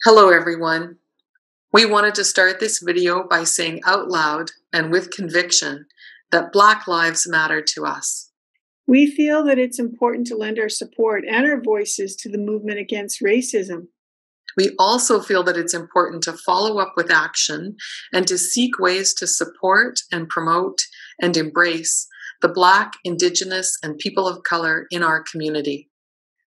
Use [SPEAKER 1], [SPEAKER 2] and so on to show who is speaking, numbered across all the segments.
[SPEAKER 1] Hello everyone. We wanted to start this video by saying out loud and with conviction that Black lives matter to us.
[SPEAKER 2] We feel that it's important to lend our support and our voices to the movement against racism.
[SPEAKER 1] We also feel that it's important to follow up with action and to seek ways to support and promote and embrace the Black, Indigenous, and people of color in our community.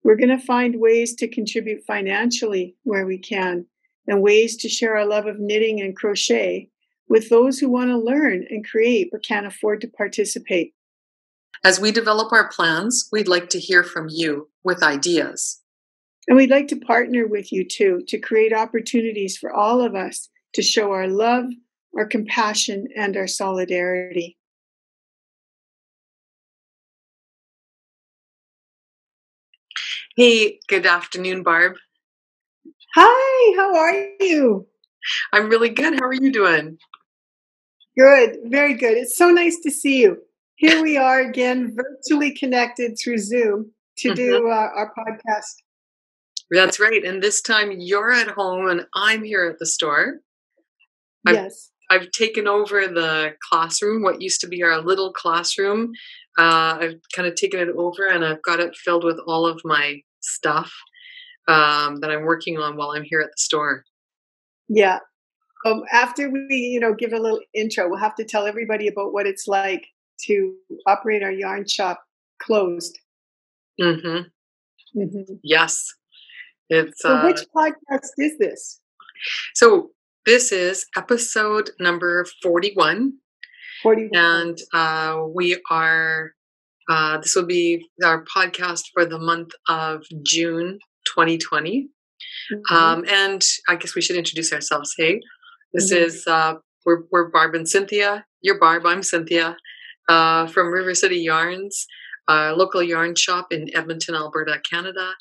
[SPEAKER 2] We're going to find ways to contribute financially where we can, and ways to share our love of knitting and crochet with those who want to learn and create but can't afford to participate.
[SPEAKER 1] As we develop our plans, we'd like to hear from you with ideas.
[SPEAKER 2] And we'd like to partner with you too to create opportunities for all of us to show our love, our compassion, and our solidarity.
[SPEAKER 1] Hey, good afternoon, Barb.
[SPEAKER 2] Hi, how are you?
[SPEAKER 1] I'm really good. How are you doing?
[SPEAKER 2] Good, very good. It's so nice to see you. Here we are again, virtually connected through Zoom to do our podcast.
[SPEAKER 1] That's right. And this time you're at home and I'm here at the store.
[SPEAKER 2] Yes.
[SPEAKER 1] I've taken over the classroom, what used to be our little classroom. I've kind of taken it over and I've got it filled with all of my stuff that I'm working on while I'm here at the store.
[SPEAKER 2] Yeah. After we, give a little intro, we'll have to tell everybody about what it's like to operate our yarn shop closed.
[SPEAKER 1] Yes. It's
[SPEAKER 2] So which podcast is this?
[SPEAKER 1] So this is episode number 41.
[SPEAKER 2] 41.
[SPEAKER 1] And we are, this will be our podcast for the month of June 2020. And I guess we should introduce ourselves. Hey, this is, we're Barb and Cynthia. You're Barb, I'm Cynthia, from River City Yarns, a local yarn shop in Edmonton, Alberta, Canada.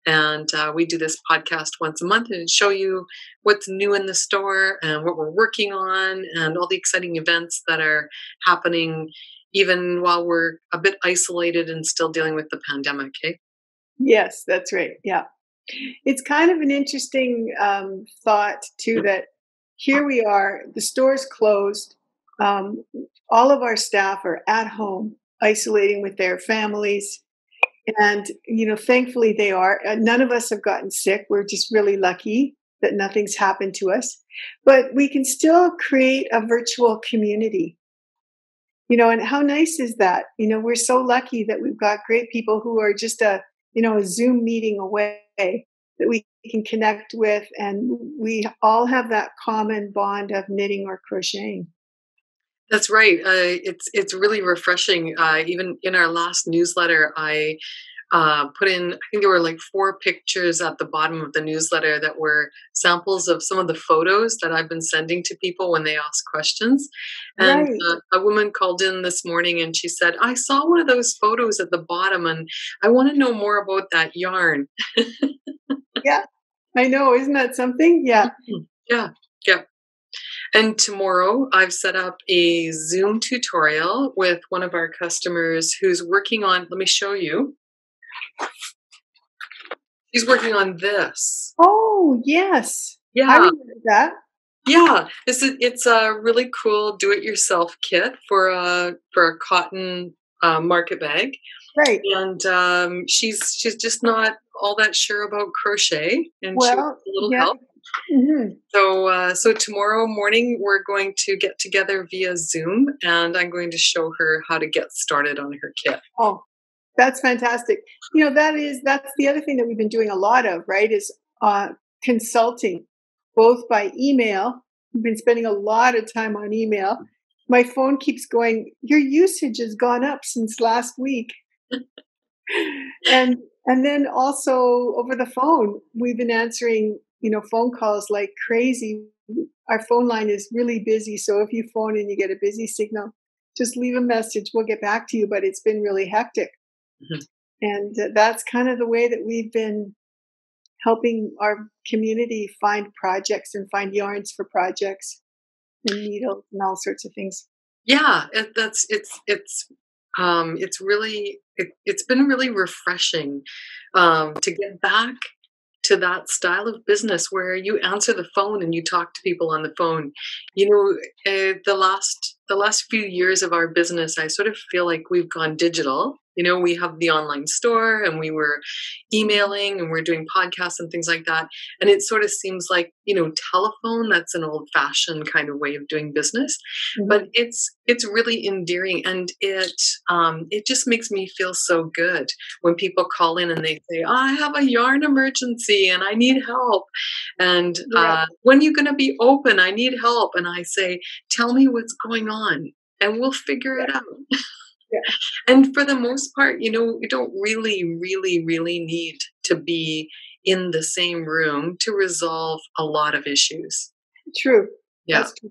[SPEAKER 1] And we do this podcast once a month and show you what's new in the store and what we're working on and all the exciting events that are happening even while we're a bit isolated and still dealing with the pandemic. Okay?
[SPEAKER 2] Yes, that's right. Yeah. It's kind of an interesting thought, too, that here we are, the store's closed. All of our staff are at home, isolating with their families. And, thankfully they are. None of us have gotten sick. We're just really lucky that nothing's happened to us. But we can still create a virtual community. And how nice is that? We're so lucky that we've got great people who are just a Zoom meeting away that we can connect with. And we all have that common bond of knitting or crocheting.
[SPEAKER 1] That's right. It's really refreshing. Even in our last newsletter, I put in, I think there were like 4 pictures at the bottom of the newsletter that were samples of some of the photos that I've been sending to people when they ask questions. And a woman called in this morning and she said, I saw one of those photos at the bottom and I want to know more about that yarn.
[SPEAKER 2] Yeah, I know. Isn't that something? Yeah.
[SPEAKER 1] Yeah. And tomorrow I've set up a Zoom tutorial with one of our customers who's working on, let me show you. She's working on this.
[SPEAKER 2] Oh, yes.
[SPEAKER 1] Yeah.
[SPEAKER 2] I remember that.
[SPEAKER 1] Yeah. It's a really cool do-it-yourself kit for a cotton market bag.
[SPEAKER 2] Right.
[SPEAKER 1] And she's just not all that sure about crochet and she wants a little help. So tomorrow morning we're going to get together via Zoom and I'm going to show her how to get started on her kit.
[SPEAKER 2] Oh, that's fantastic. That's the other thing that we've been doing a lot of, right, is consulting, both by email. We've been spending a lot of time on email. My phone keeps going, your usage has gone up since last week. And then also over the phone, we've been answering phone calls like crazy. Our phone line is really busy. So if you phone and you get a busy signal, just leave a message. We'll get back to you. But it's been really hectic. And that's kind of the way that we've been helping our community find projects and find yarns for projects and needles and all sorts of things.
[SPEAKER 1] Yeah, it's been really refreshing to get back to that style of business where you answer the phone and you talk to people on the phone. You know, the last few years of our business, I sort of feel like we've gone digital. You know, we have the online store and we were emailing and we're doing podcasts and things like that. And it sort of seems like, you know, telephone, that's an old fashioned kind of way of doing business. Mm-hmm. But it's really endearing, and it just makes me feel so good when people call in and they say, oh, I have a yarn emergency and I need help. And when are you going to be open? I need help. And I say, tell me what's going on and we'll figure it out. Yeah. And for the most part, you know, you don't really need to be in the same room to resolve a lot of issues.
[SPEAKER 2] True.
[SPEAKER 1] Yeah.
[SPEAKER 2] That's true.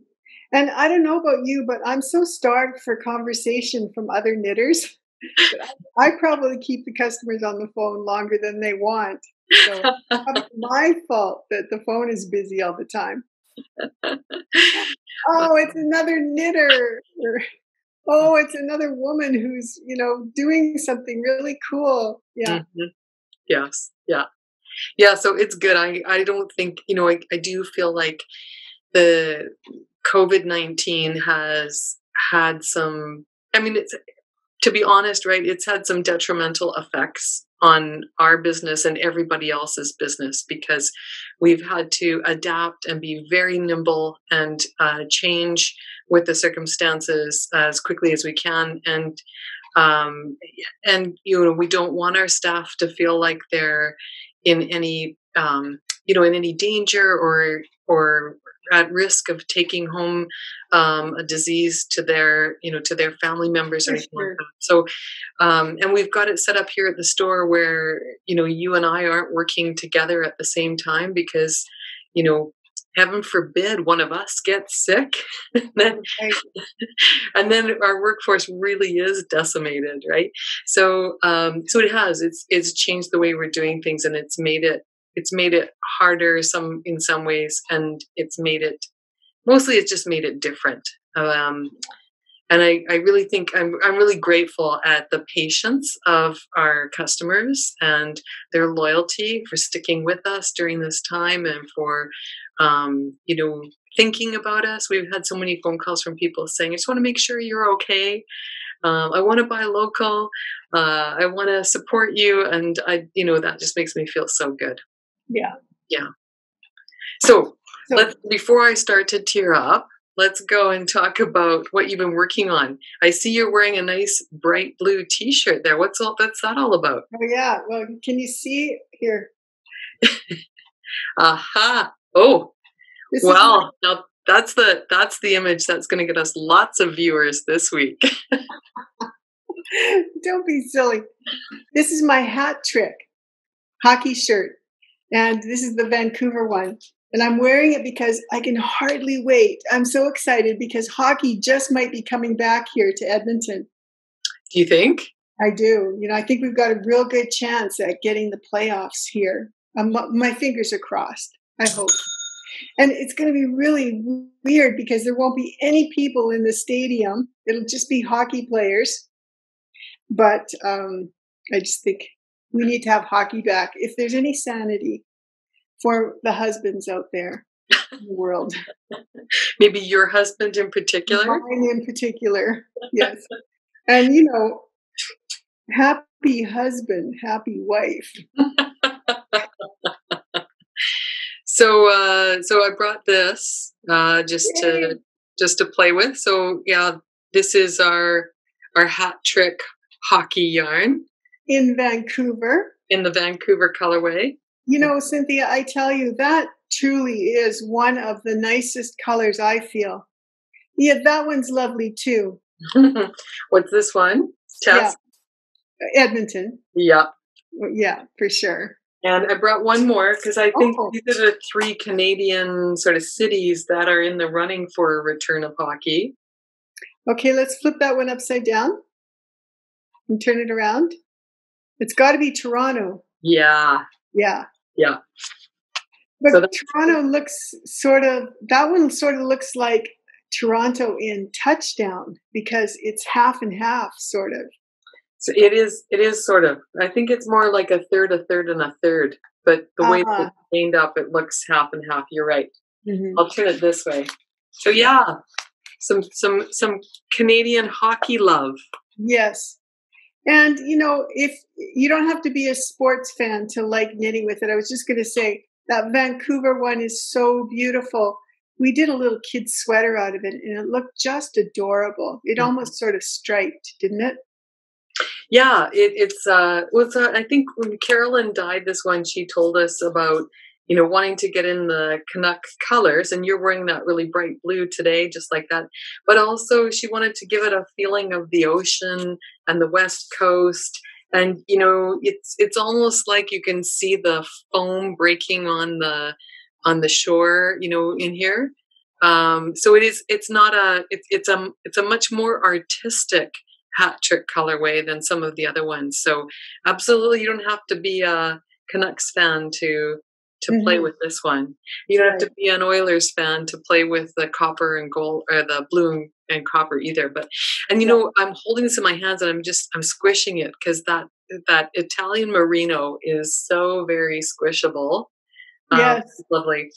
[SPEAKER 2] And I don't know about you, but I'm so starved for conversation from other knitters. I probably keep the customers on the phone longer than they want. So it's my fault that the phone is busy all the time. Oh, it's another knitter. Oh, it's another woman who's, you know, doing something really cool. Yeah.
[SPEAKER 1] Mm-hmm. Yes. Yeah. Yeah. So it's good. I don't think, you know, I do feel like the COVID-19 has had some, I mean, it's, to be honest, right, it's had some detrimental effects on our business and everybody else's business, because we've had to adapt and be very nimble and change with the circumstances as quickly as we can. And you know, we don't want our staff to feel like they're in any you know, in any danger or at risk of taking home a disease to their, you know, to their family members or anything like that. So, and we've got it set up here at the store where, you know, you and I aren't working together at the same time because, you know, heaven forbid one of us gets sick, and then our workforce really is decimated, right? So, so it's changed the way we're doing things, and it's made it harder in some ways, and it's just made it different. And I really think I'm really grateful at the patience of our customers and their loyalty for sticking with us during this time, and for you know, thinking about us. We've had so many phone calls from people saying, I just want to make sure you're okay. I want to buy local. I want to support you. And you know, that just makes me feel so good.
[SPEAKER 2] Yeah.
[SPEAKER 1] Yeah. So before I start to tear up, let's go and talk about what you've been working on. I see you're wearing a nice bright blue t-shirt there. What's that all about?
[SPEAKER 2] Oh yeah. Well, can you see here?
[SPEAKER 1] Aha. Oh, well, now that's the image that's going to get us lots of viewers this week.
[SPEAKER 2] Don't be silly. This is my hat trick hockey shirt, and this is the Vancouver one. And I'm wearing it because I can hardly wait. I'm so excited because hockey just might be coming back here to Edmonton.
[SPEAKER 1] Do you think?
[SPEAKER 2] I do. You know, I think we've got a real good chance at getting the playoffs here. My fingers are crossed, I hope. And it's going to be really weird because there won't be any people in the stadium. It'll just be hockey players. But I just think we need to have hockey back. If there's any sanity for the husbands out there in the world.
[SPEAKER 1] Maybe your husband in particular?
[SPEAKER 2] Mine in particular, yes. And, you know, happy husband, happy wife.
[SPEAKER 1] So I brought this just to play with. So yeah, this is our hat trick hockey yarn
[SPEAKER 2] in Vancouver,
[SPEAKER 1] in the Vancouver colorway.
[SPEAKER 2] You know, Cynthia, I tell you, that truly is one of the nicest colors, I feel. Yeah, that one's lovely too.
[SPEAKER 1] What's this one? Tess?
[SPEAKER 2] Yeah. Edmonton.
[SPEAKER 1] Yeah.
[SPEAKER 2] Yeah, for sure.
[SPEAKER 1] And I brought one more because I think these are the 3 Canadian sort of cities that are in the running for a return of hockey.
[SPEAKER 2] Okay, let's flip that one upside down and turn it around. It's got to be Toronto.
[SPEAKER 1] Yeah.
[SPEAKER 2] Yeah.
[SPEAKER 1] Yeah.
[SPEAKER 2] But so Toronto looks that one sort of looks like Toronto in Touchdown because it's half and half, sort of.
[SPEAKER 1] So it is sort of. I think it's more like a third, and a third. But the way that
[SPEAKER 2] Uh-huh.
[SPEAKER 1] it's chained up, it looks half and half. You're right.
[SPEAKER 2] Mhm.
[SPEAKER 1] I'll turn it this way. So yeah, some Canadian hockey love.
[SPEAKER 2] Yes. And, if you don't have to be a sports fan to like knitting with it, I was just going to say that Vancouver one is so beautiful. We did a little kid sweater out of it and it looked just adorable. It almost sort of striped, didn't it?
[SPEAKER 1] Yeah, I think when Carolyn dyed this one, she told us about, wanting to get in the Canuck colors, and you're wearing that really bright blue today, just like that. But also she wanted to give it a feeling of the ocean and the West Coast. And, it's almost like you can see the foam breaking on the shore, in here. So it's a much more artistic hat trick colorway than some of the other ones. So absolutely, you don't have to be a Canucks fan to play with this one. You don't have to be an Oilers fan to play with the copper and gold, or the blue and copper either. But I'm holding this in my hands and I'm squishing it because that Italian merino is so very squishable.
[SPEAKER 2] Yes.
[SPEAKER 1] It's lovely.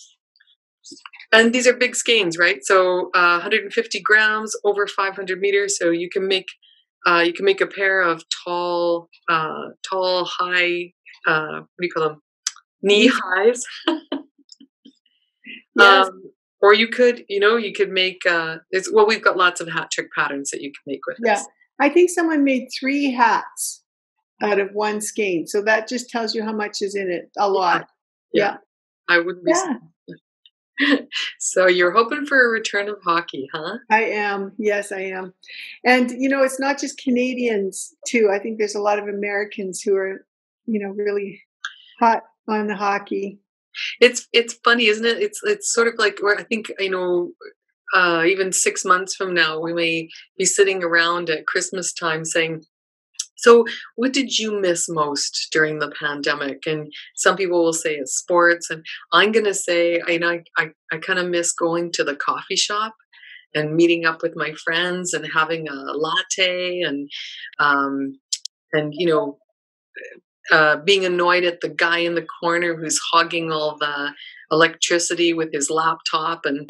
[SPEAKER 1] And these are big skeins, right? So 150 grams, over 500 meters. So you can make a pair of tall, high. What do you call them? Knee highs.
[SPEAKER 2] Yes.
[SPEAKER 1] Or you could make. We've got lots of hat trick patterns that you can make with this.
[SPEAKER 2] I think someone made 3 hats out of one skein. So that just tells you how much is in it. A lot. Yeah.
[SPEAKER 1] I wouldn't be. So you're hoping for a return of hockey, huh?
[SPEAKER 2] I am. Yes, I am. And, it's not just Canadians, too. I think there's a lot of Americans who are, really hot on the hockey.
[SPEAKER 1] It's funny, isn't it? It's sort of like, where I think, even 6 months from now, we may be sitting around at Christmas time saying, so what did you miss most during the pandemic? And some people will say it's sports. And I'm going to say, I kind of miss going to the coffee shop and meeting up with my friends and having a latte and being annoyed at the guy in the corner who's hogging all the electricity with his laptop. And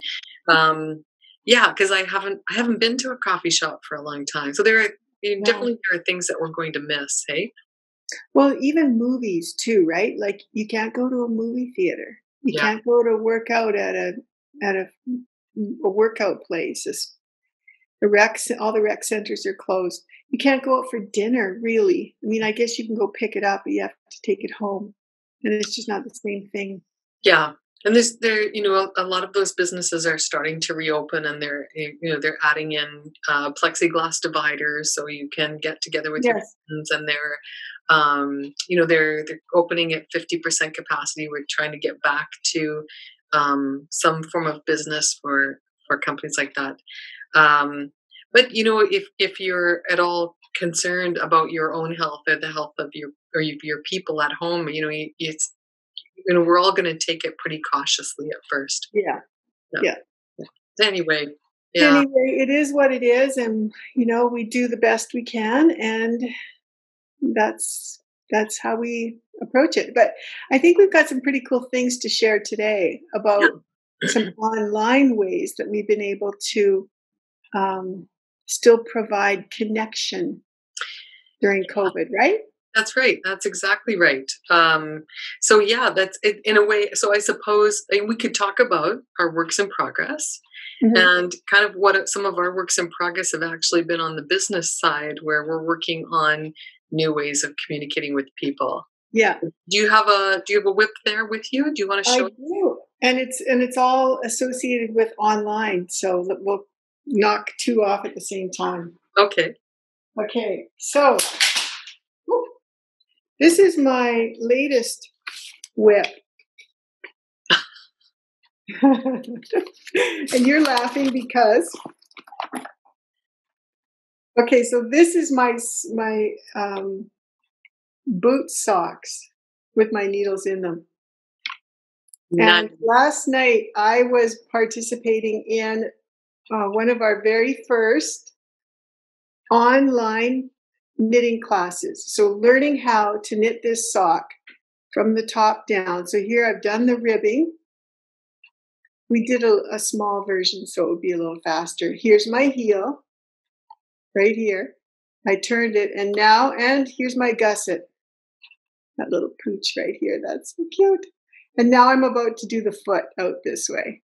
[SPEAKER 1] because I haven't been to a coffee shop for a long time. So definitely there are things that we're going to miss, hey?
[SPEAKER 2] Well, even movies too, right? Like you can't go to a movie theater. You can't go to work out at a workout place. All the rec centers are closed. You can't go out for dinner, really. I mean, I guess you can go pick it up, but you have to take it home, and it's just not the same thing.
[SPEAKER 1] Yeah, and a lot of those businesses are starting to reopen, and they're adding in plexiglass dividers so you can get together with your friends, and they're opening at 50% capacity. We're trying to get back to some form of business for companies like that. But if you're at all concerned about your own health or the health of your people at home, we're all going to take it pretty cautiously at first.
[SPEAKER 2] Yeah.
[SPEAKER 1] Anyway,
[SPEAKER 2] it is what it is, and we do the best we can, and that's how we approach it. But I think we've got some pretty cool things to share today about some online ways that we've been able to still provide connection during COVID, right?
[SPEAKER 1] That's right. That's exactly right. So that's it in a way. So I suppose we could talk about our works in progress and kind of what some of our works in progress have actually been on the business side, where we're working on new ways of communicating with people.
[SPEAKER 2] Yeah.
[SPEAKER 1] Do you have a whip there with you? Do you want to show?
[SPEAKER 2] I do. And it's all associated with online, so that we'll knock 2 off at the same time.
[SPEAKER 1] Okay.
[SPEAKER 2] So this is my latest whip. And you're laughing because so this is my boot socks with my needles in them. And last night I was participating in one of our very first online knitting classes. So learning how to knit this sock from the top down. So here I've done the ribbing. We did a small version so it would be a little faster. Here's my heel right here. I turned it and here's my gusset. That little pooch right here. That's so cute. And now I'm about to do the foot out this way.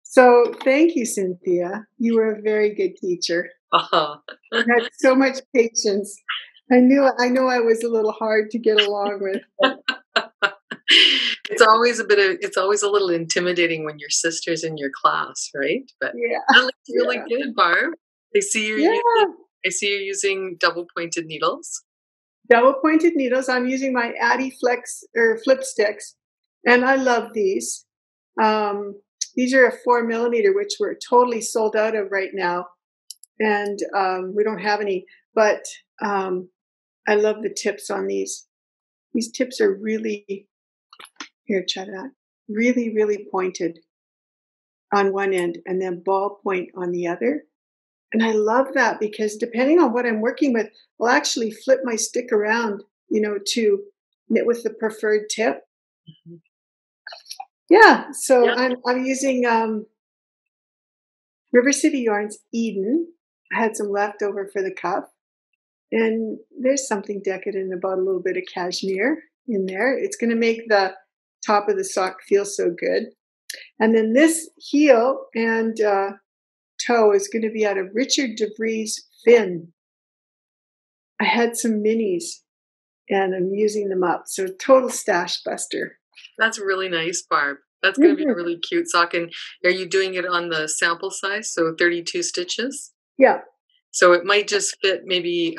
[SPEAKER 2] So thank you, Cynthia. You were a very good teacher. You had so much patience. I know I was a little hard to get along with.
[SPEAKER 1] It's always a little intimidating when your sister's in your class, right? But
[SPEAKER 2] Yeah.
[SPEAKER 1] that looks really good, Barb. I see you're using double pointed needles.
[SPEAKER 2] Double pointed needles. I'm using my Addy Flex or Flip Sticks, and I love these. These are a 4mm, which we're totally sold out of right now, and we don't have any. But I love the tips on these. These tips are really try that. Really, really pointed on one end, and then ball point on the other. And I love that because depending on what I'm working with, I'll actually flip my stick around, to knit with the preferred tip. Mm-hmm. Yeah, so yeah. I'm using River City Yarns Eden. I had some left over for the cuff. And there's something decadent about a little bit of cashmere in there. It's going to make the top of the sock feel so good. And then this heel and toe is going to be out of Richard DeVries Finn. I had some minis and I'm using them up. So total stash buster.
[SPEAKER 1] That's really nice, Barb. That's going to be a really cute sock. And are you doing it on the sample size? So 32 stitches?
[SPEAKER 2] Yeah.
[SPEAKER 1] So it might just fit maybe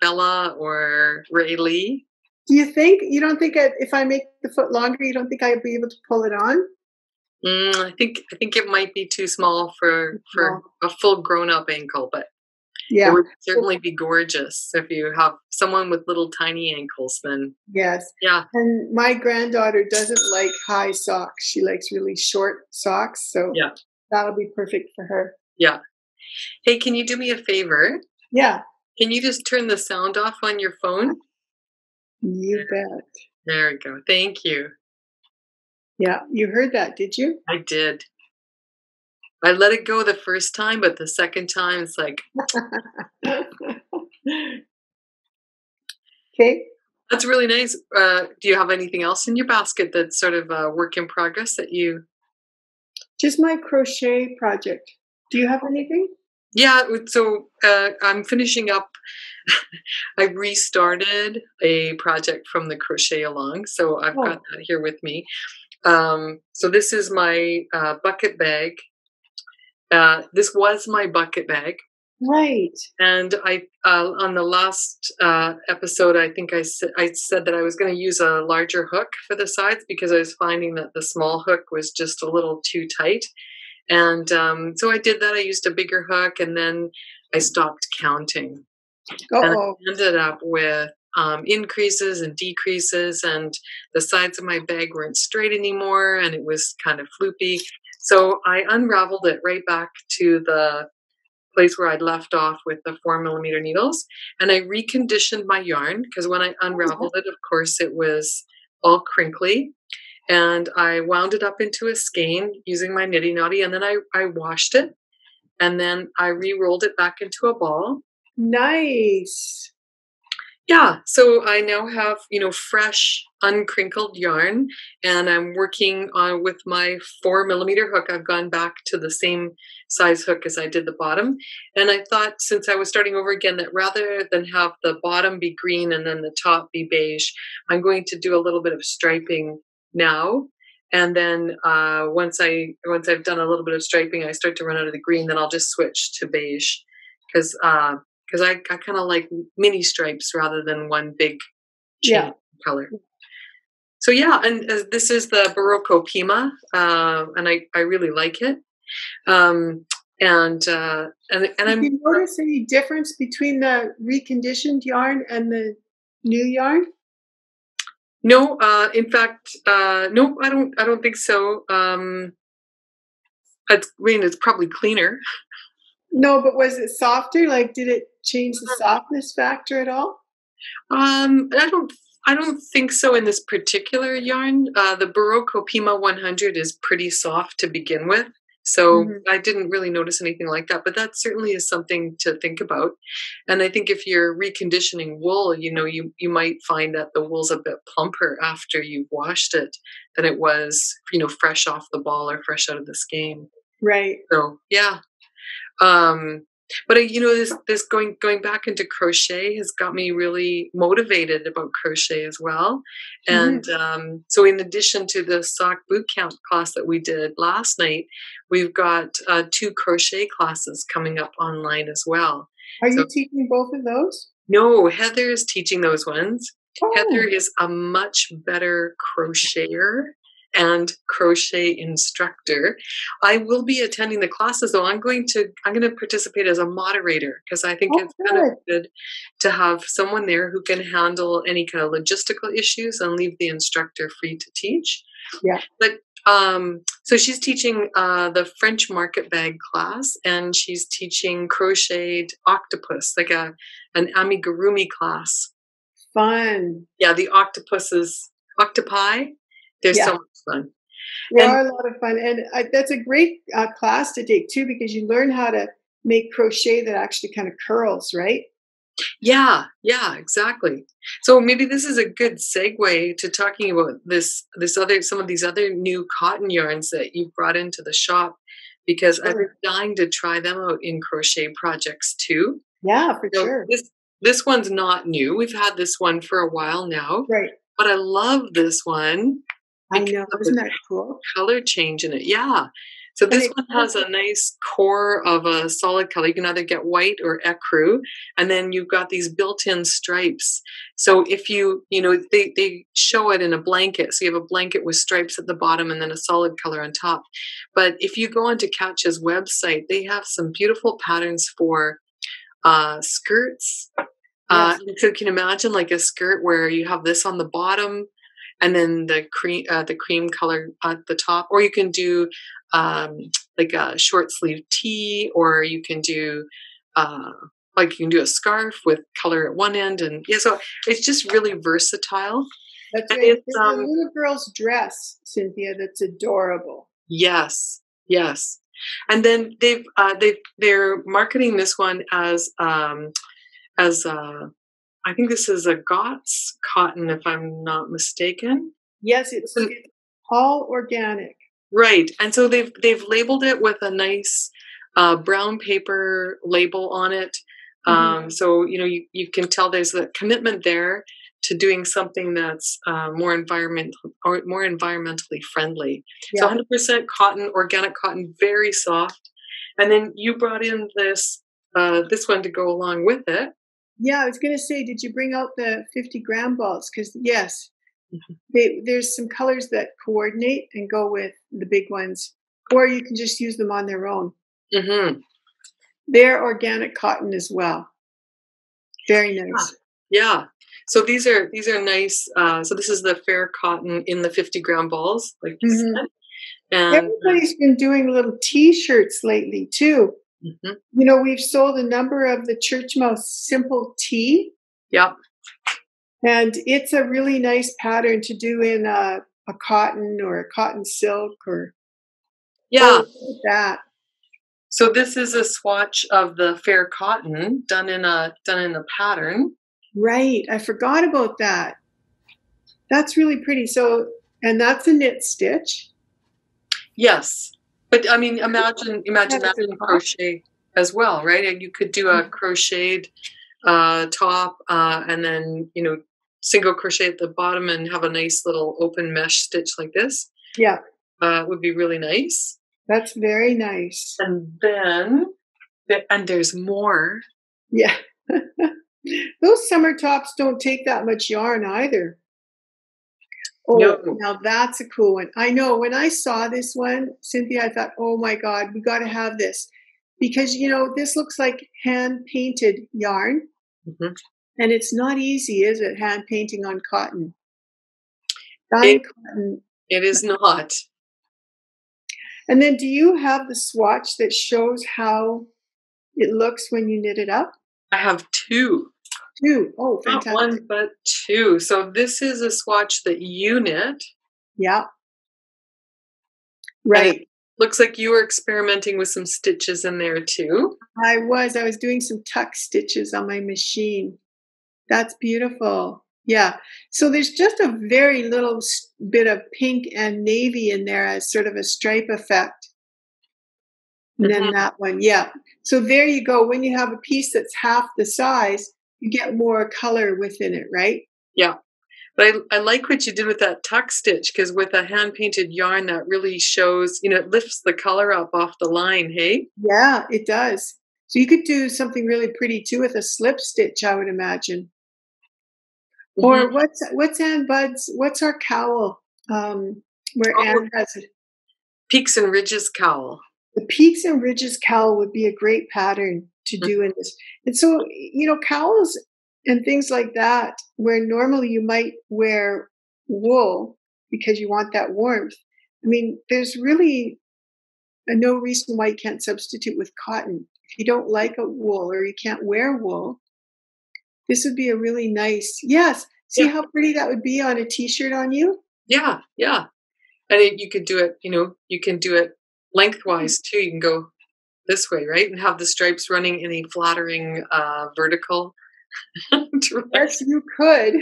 [SPEAKER 1] Bella or Rayleigh.
[SPEAKER 2] You don't think if I make the foot longer, you don't think I'd be able to pull it on?
[SPEAKER 1] I think it might be too small for a full grown-up ankle, but it would certainly be gorgeous if you have someone with little tiny ankles. Then
[SPEAKER 2] yes,
[SPEAKER 1] yeah.
[SPEAKER 2] And my granddaughter doesn't like high socks; she likes really short socks. So yeah, that'll be perfect for her.
[SPEAKER 1] Yeah. Hey, can you do me a favor?
[SPEAKER 2] Yeah.
[SPEAKER 1] Can you just turn the sound off on your phone?
[SPEAKER 2] You bet.
[SPEAKER 1] There we go. Thank you.
[SPEAKER 2] Yeah, you heard that, did you?
[SPEAKER 1] I did. I let it go the first time, but the second time it's like...
[SPEAKER 2] Okay.
[SPEAKER 1] That's really nice. Do you have anything else in your basket that's sort of a work in progress that you...
[SPEAKER 2] Just my crochet project. Do you have anything?
[SPEAKER 1] Yeah, so I'm finishing up. I restarted a project from the Crochet Along, so I've got that here with me. So this is my bucket bag. This was my bucket bag.
[SPEAKER 2] Right.
[SPEAKER 1] And I on the last episode, I think I said that I was going to use a larger hook for the sides because I was finding that the small hook was just a little too tight. And so I did that. I used a bigger hook, and then I stopped counting. And I ended up with increases and decreases, and the sides of my bag weren't straight anymore, and it was kind of floopy. So I unraveled it right back to the place where I'd left off with the 4mm needles, and I reconditioned my yarn because when I unraveled it, of course, it was all crinkly. And I wound it up into a skein using my Nitty Notty, and then I washed it, and then I re-rolled it back into a ball.
[SPEAKER 2] Nice.
[SPEAKER 1] Yeah, so I now have, fresh, uncrinkled yarn, and I'm working on with my 4mm hook. I've gone back to the same size hook as I did the bottom, and I thought since I was starting over again that rather than have the bottom be green and then the top be beige, I'm going to do a little bit of striping now, and then once I've done a little bit of striping, I start to run out of the green, then I'll just switch to beige because I kind of like mini stripes rather than one big chain color. So yeah, and this is the Barocco Pima, and I really like it. And I'm.
[SPEAKER 2] Did you notice any difference between the reconditioned yarn and the new yarn?
[SPEAKER 1] No, in fact, no, I don't think so. It's probably cleaner.
[SPEAKER 2] No, but was it softer? Like, did it change the softness factor at all?
[SPEAKER 1] I don't. I don't think so in this particular yarn. The Barocco Pima 100 is pretty soft to begin with, so
[SPEAKER 2] Mhm.
[SPEAKER 1] I didn't really notice anything like that. But that certainly is something to think about. And I think if you're reconditioning wool, you might find that the wool's a bit plumper after you've washed it than it was, fresh off the ball or fresh out of the skein.
[SPEAKER 2] Right.
[SPEAKER 1] So yeah. Um, but this going back into crochet has got me really motivated about crochet as well. And
[SPEAKER 2] Mhm.
[SPEAKER 1] so, in addition to the sock boot camp class that we did last night, we've got 2 crochet classes coming up online as well.
[SPEAKER 2] Are
[SPEAKER 1] So
[SPEAKER 2] you teaching both of those?
[SPEAKER 1] no, Heather is teaching those ones. Heather
[SPEAKER 2] Oh,
[SPEAKER 1] is a much better crocheter and crochet instructor. I will be attending the classes though. I'm going to participate as a moderator because I think
[SPEAKER 2] oh,
[SPEAKER 1] it's kind of
[SPEAKER 2] good.
[SPEAKER 1] good to have someone there who can handle any kind of logistical issues and leave the instructor free to teach.
[SPEAKER 2] Yeah.
[SPEAKER 1] But so she's teaching the French market bag class, and she's teaching crocheted octopus, like an amigurumi class.
[SPEAKER 2] Fun.
[SPEAKER 1] Yeah, the octopi. They're so
[SPEAKER 2] Yeah.
[SPEAKER 1] much fun.
[SPEAKER 2] They
[SPEAKER 1] And
[SPEAKER 2] are a lot of fun. And that's a great class to take too, because you learn how to make crochet that actually kind of curls, right?
[SPEAKER 1] yeah, exactly. So maybe this is a good segue to talking about some of these other new cotton yarns that you've brought into the shop, because I've been
[SPEAKER 2] Sure.
[SPEAKER 1] dying to try them out in crochet projects too.
[SPEAKER 2] Yeah, for
[SPEAKER 1] So
[SPEAKER 2] sure.
[SPEAKER 1] this one's not new. We've had this one for a while now,
[SPEAKER 2] Right.
[SPEAKER 1] but I love this one
[SPEAKER 2] I
[SPEAKER 1] because
[SPEAKER 2] know.
[SPEAKER 1] of
[SPEAKER 2] Isn't
[SPEAKER 1] the
[SPEAKER 2] that cool?
[SPEAKER 1] color change in it. Yeah. So
[SPEAKER 2] And
[SPEAKER 1] this
[SPEAKER 2] it
[SPEAKER 1] one
[SPEAKER 2] has
[SPEAKER 1] has a nice core of a solid color. You can either get white or ecru, and then you've got these built-in stripes. So if they show it in a blanket. So you have a blanket with stripes at the bottom and then a solid color on top. But if you go onto Catch's website, they have some beautiful patterns for skirts.
[SPEAKER 2] yes.
[SPEAKER 1] So you can imagine like a skirt where you have this on the bottom and then the cream color at the top, or you can do um, like a short sleeve tee, or you can do uh, a scarf with color at one end, and yeah, so it's just really versatile.
[SPEAKER 2] That's
[SPEAKER 1] And
[SPEAKER 2] right.
[SPEAKER 1] it's
[SPEAKER 2] There's a little girl's dress, Cynthia, that's adorable.
[SPEAKER 1] yes, yes, and then they're marketing this one as I think this is a Gots cotton, if I'm not mistaken.
[SPEAKER 2] Yes, it's all organic.
[SPEAKER 1] Right, and so they've labeled it with a nice brown paper label on it.
[SPEAKER 2] Hmm.
[SPEAKER 1] So you can tell there's a commitment there to doing something that's more environmentally friendly. So
[SPEAKER 2] Yeah.
[SPEAKER 1] 100% cotton, organic cotton, very soft. And then you brought in this one to go along with it.
[SPEAKER 2] Yeah, I was going to say, did you bring out the 50-gram balls? Because, yes,
[SPEAKER 1] Mhm.
[SPEAKER 2] there's some colors that coordinate and go with the big ones, or you can just use them on their own.
[SPEAKER 1] Mhm.
[SPEAKER 2] They're organic cotton as well. Very
[SPEAKER 1] Yeah.
[SPEAKER 2] nice.
[SPEAKER 1] Yeah. So these are nice. So this is the fair cotton in the 50-gram balls, like you
[SPEAKER 2] Hmm.
[SPEAKER 1] said, and
[SPEAKER 2] Everybody's been doing little T-shirts lately too.
[SPEAKER 1] mhm.
[SPEAKER 2] We've sold a number of the Church Mouse Simple Tee,
[SPEAKER 1] Yep.
[SPEAKER 2] and it's a really nice pattern to do in a cotton or a cotton silk or
[SPEAKER 1] Yeah.
[SPEAKER 2] look at that.
[SPEAKER 1] So this is a swatch of the fair cotton done in a pattern.
[SPEAKER 2] Right, I forgot about that. That's really pretty. So, and that's a knit stitch.
[SPEAKER 1] Yes, but I mean, imagine
[SPEAKER 2] That
[SPEAKER 1] that
[SPEAKER 2] is a
[SPEAKER 1] in
[SPEAKER 2] top.
[SPEAKER 1] crochet as well, right? And you could do a crocheted top, and then single crochet at the bottom and have a nice little open mesh stitch like this.
[SPEAKER 2] Yeah,
[SPEAKER 1] Would be really nice.
[SPEAKER 2] that's very nice.
[SPEAKER 1] And then, and there's more.
[SPEAKER 2] Yeah. Those summer tops don't take that much yarn either. Oh,
[SPEAKER 1] No.
[SPEAKER 2] now that's a cool one. I know when I saw this one, Cynthia, I thought, oh my God, we got to have this. Because, this looks like hand painted yarn.
[SPEAKER 1] Mhm.
[SPEAKER 2] And it's not easy, is it? Hand painting on cotton.
[SPEAKER 1] It
[SPEAKER 2] Dyeing cotton.
[SPEAKER 1] it is not.
[SPEAKER 2] And then do you have the swatch that shows how it looks when you knit it up?
[SPEAKER 1] I have two.
[SPEAKER 2] Two. Oh,
[SPEAKER 1] Not
[SPEAKER 2] fantastic.
[SPEAKER 1] one, but two. So this is a swatch that you knit.
[SPEAKER 2] Yeah.
[SPEAKER 1] And it
[SPEAKER 2] Right.
[SPEAKER 1] looks like you were experimenting with some stitches in there too.
[SPEAKER 2] I was doing some tuck stitches on my machine. That's beautiful. Yeah. So there's just a very little bit of pink and navy in there as sort of a stripe effect. And then that one. Yeah. So there you go. When you have a piece that's half the size, you get more color within it, right?
[SPEAKER 1] Yeah. But I like what you did with that tuck stitch, because with a hand-painted yarn, that really shows, it lifts the color up off the line, hey?
[SPEAKER 2] Yeah, it does. So you could do something really pretty too with a slip stitch, I would imagine. Or what's Anne Bud's? What's our cowl? Where Anne has it.
[SPEAKER 1] Peaks and Ridges cowl.
[SPEAKER 2] The Peaks and Ridges cowl would be a great pattern to do in this. And so, cowls and things like that, where normally you might wear wool because you want that warmth. I mean, there's really no reason why you can't substitute with cotton. If you don't like a wool or you can't wear wool, this would be a really nice, yes. See how pretty that would be on a t-shirt on you?
[SPEAKER 1] Yeah, yeah. And you could do it, you can do it lengthwise too. You can go this way, right? And have the stripes running in a flattering vertical direction.
[SPEAKER 2] Yes, you could.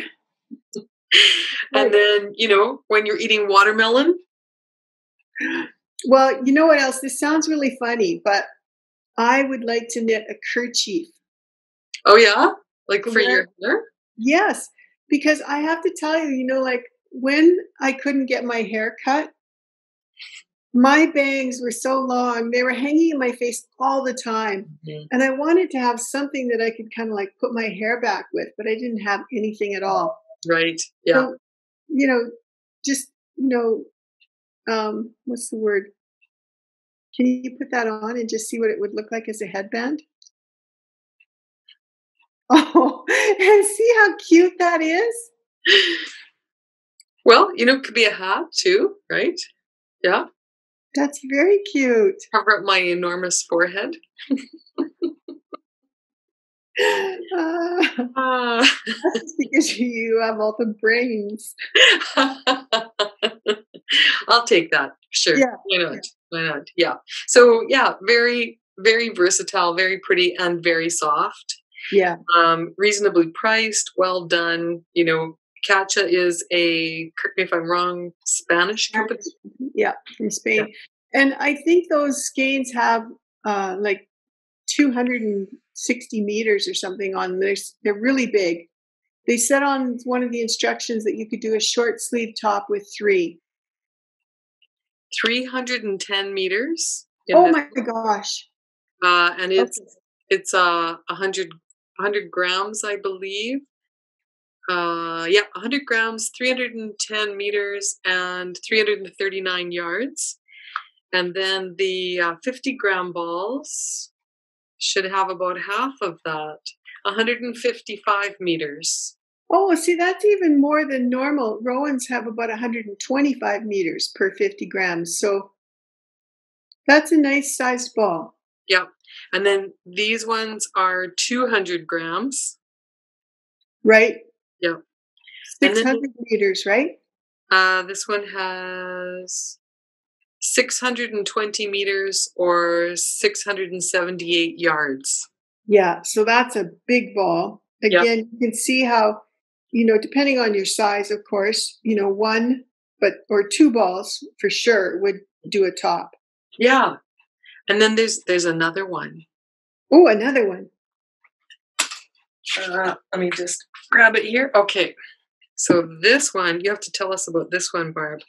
[SPEAKER 1] And then, when you're eating watermelon.
[SPEAKER 2] Well, you know what else? This sounds really funny, but I would like to knit a kerchief.
[SPEAKER 1] Oh, yeah? Like for your hair?
[SPEAKER 2] Yes, because I have to tell you, like when I couldn't get my hair cut, my bangs were so long, they were hanging in my face all the time. Mm-hmm. And I wanted to have something that I could kind of like put my hair back with, but I didn't have anything at all.
[SPEAKER 1] Right. Yeah.
[SPEAKER 2] So, just, what's the word? Can you put that on and just see what it would look like as a headband? Oh, and see how cute that is?
[SPEAKER 1] Well, it could be a hat too, right? Yeah.
[SPEAKER 2] That's very cute.
[SPEAKER 1] Cover up my enormous forehead.
[SPEAKER 2] That's because you have all the brains.
[SPEAKER 1] I'll take that. Sure.
[SPEAKER 2] Yeah.
[SPEAKER 1] Why not? Yeah. So yeah, very, very versatile, very pretty, and very soft.
[SPEAKER 2] Yeah.
[SPEAKER 1] Reasonably priced, well done. Katja is correct me if I'm wrong, Spanish company.
[SPEAKER 2] Yeah, from Spain. Yeah. And I think those skeins have like 260 meters or something on this. They're really big. They said on one of the instructions that you could do a short sleeve top with
[SPEAKER 1] 310 meters.
[SPEAKER 2] Oh my gosh.
[SPEAKER 1] And it's 100 grams, I believe. 100 grams, 310 meters, and 339 yards. And then the 50-gram balls should have about half of that, 155 meters.
[SPEAKER 2] Oh, see, that's even more than normal. Rowans have about 125 meters per 50 grams. So that's a nice sized ball.
[SPEAKER 1] Yeah. And then these ones are 200 grams.
[SPEAKER 2] Right.
[SPEAKER 1] Yeah.
[SPEAKER 2] 600 meters, right?
[SPEAKER 1] This one has 620 meters or 678 yards.
[SPEAKER 2] Yeah. So that's a big ball. Again, You can see how, depending on your size, of course, one or two balls for sure would do a top.
[SPEAKER 1] Yeah. And then there's another one.
[SPEAKER 2] Oh, another one.
[SPEAKER 1] Let me just grab it here. Okay. So this one, you have to tell us about this one, Barb.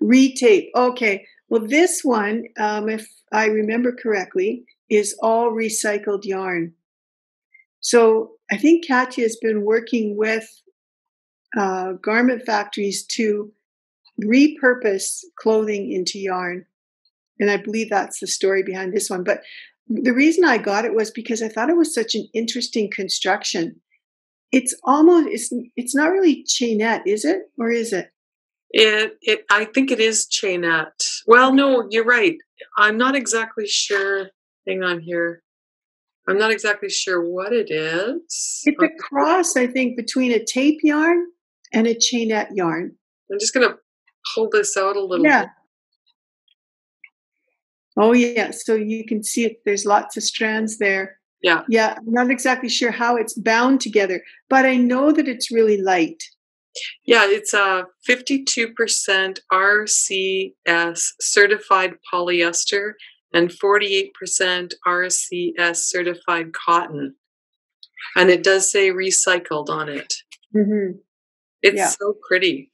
[SPEAKER 2] Retape. Okay. Well, this one, if I remember correctly, is all recycled yarn. So I think Katja has been working with garment factories to repurpose clothing into yarn. And I believe that's the story behind this one. But the reason I got it was because I thought it was such an interesting construction. It's not really chainette, is it? Or is it?
[SPEAKER 1] I think it is chainette. Well, no, you're right. I'm not exactly sure hang on here. I'm not exactly sure what it is.
[SPEAKER 2] It's a cross, I think, between a tape yarn and a chainette yarn.
[SPEAKER 1] I'm just going to pull this out a little
[SPEAKER 2] Yeah.
[SPEAKER 1] bit.
[SPEAKER 2] Oh, yeah. So you can see it. There's lots of strands there.
[SPEAKER 1] Yeah.
[SPEAKER 2] Yeah. I'm not exactly sure how it's bound together, but I know that it's really light.
[SPEAKER 1] Yeah, it's 52% RCS certified polyester and 48% RCS certified cotton. And it does say recycled on it.
[SPEAKER 2] Mm-hmm.
[SPEAKER 1] It's so pretty.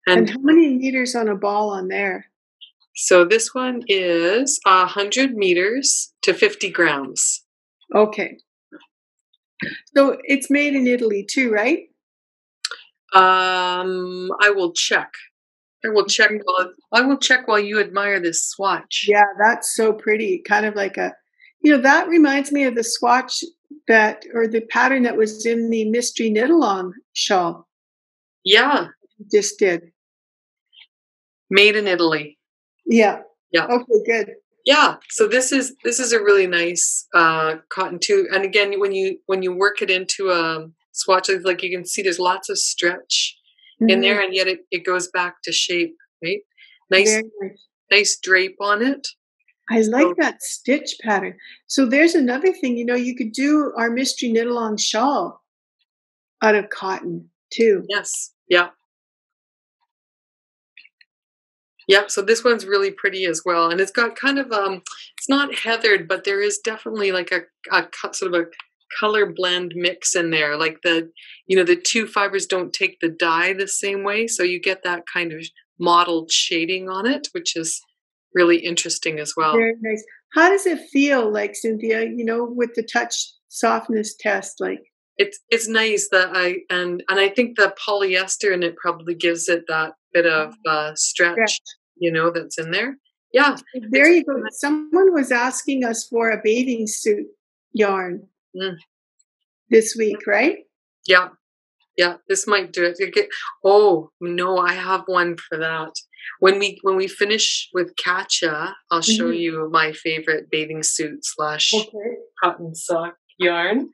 [SPEAKER 2] And how many meters on a ball on there?
[SPEAKER 1] So this one is 100 meters to 50 grams.
[SPEAKER 2] Okay. So it's made in Italy too, right?
[SPEAKER 1] I will check. I will check while you admire this swatch.
[SPEAKER 2] Yeah, that's so pretty. Kind of like that reminds me of the swatch or the pattern that was in the Mystery Knit-Along shawl.
[SPEAKER 1] Yeah.
[SPEAKER 2] Just did.
[SPEAKER 1] Made in Italy.
[SPEAKER 2] Yeah.
[SPEAKER 1] Yeah.
[SPEAKER 2] Okay, good.
[SPEAKER 1] Yeah. So this is a really nice cotton too. And again, when you work it into a swatch, like you can see there's lots of stretch in there, and yet it goes back to shape, right? Nice drape on it.
[SPEAKER 2] I like that stitch pattern. So there's another thing, you could do our Mystery Knit-Along shawl out of cotton too.
[SPEAKER 1] Yes. Yeah. Yeah, so this one's really pretty as well, and it's got kind of it's not heathered, but there is definitely like a sort of a color blend mix in there. Like the two fibers don't take the dye the same way, so you get that kind of mottled shading on it, which is really interesting as well.
[SPEAKER 2] Very nice. How does it feel, like, Cynthia? With the touch softness test, like
[SPEAKER 1] it's nice that I think the polyester in it probably gives it that bit of stretch, that's in there. Yeah.
[SPEAKER 2] There you go. Someone was asking us for a bathing suit yarn this week, right?
[SPEAKER 1] Yeah. Yeah, this might do it. Oh no, I have one for that. When we finish with Katja, I'll show you my favorite bathing suit / cotton sock yarn.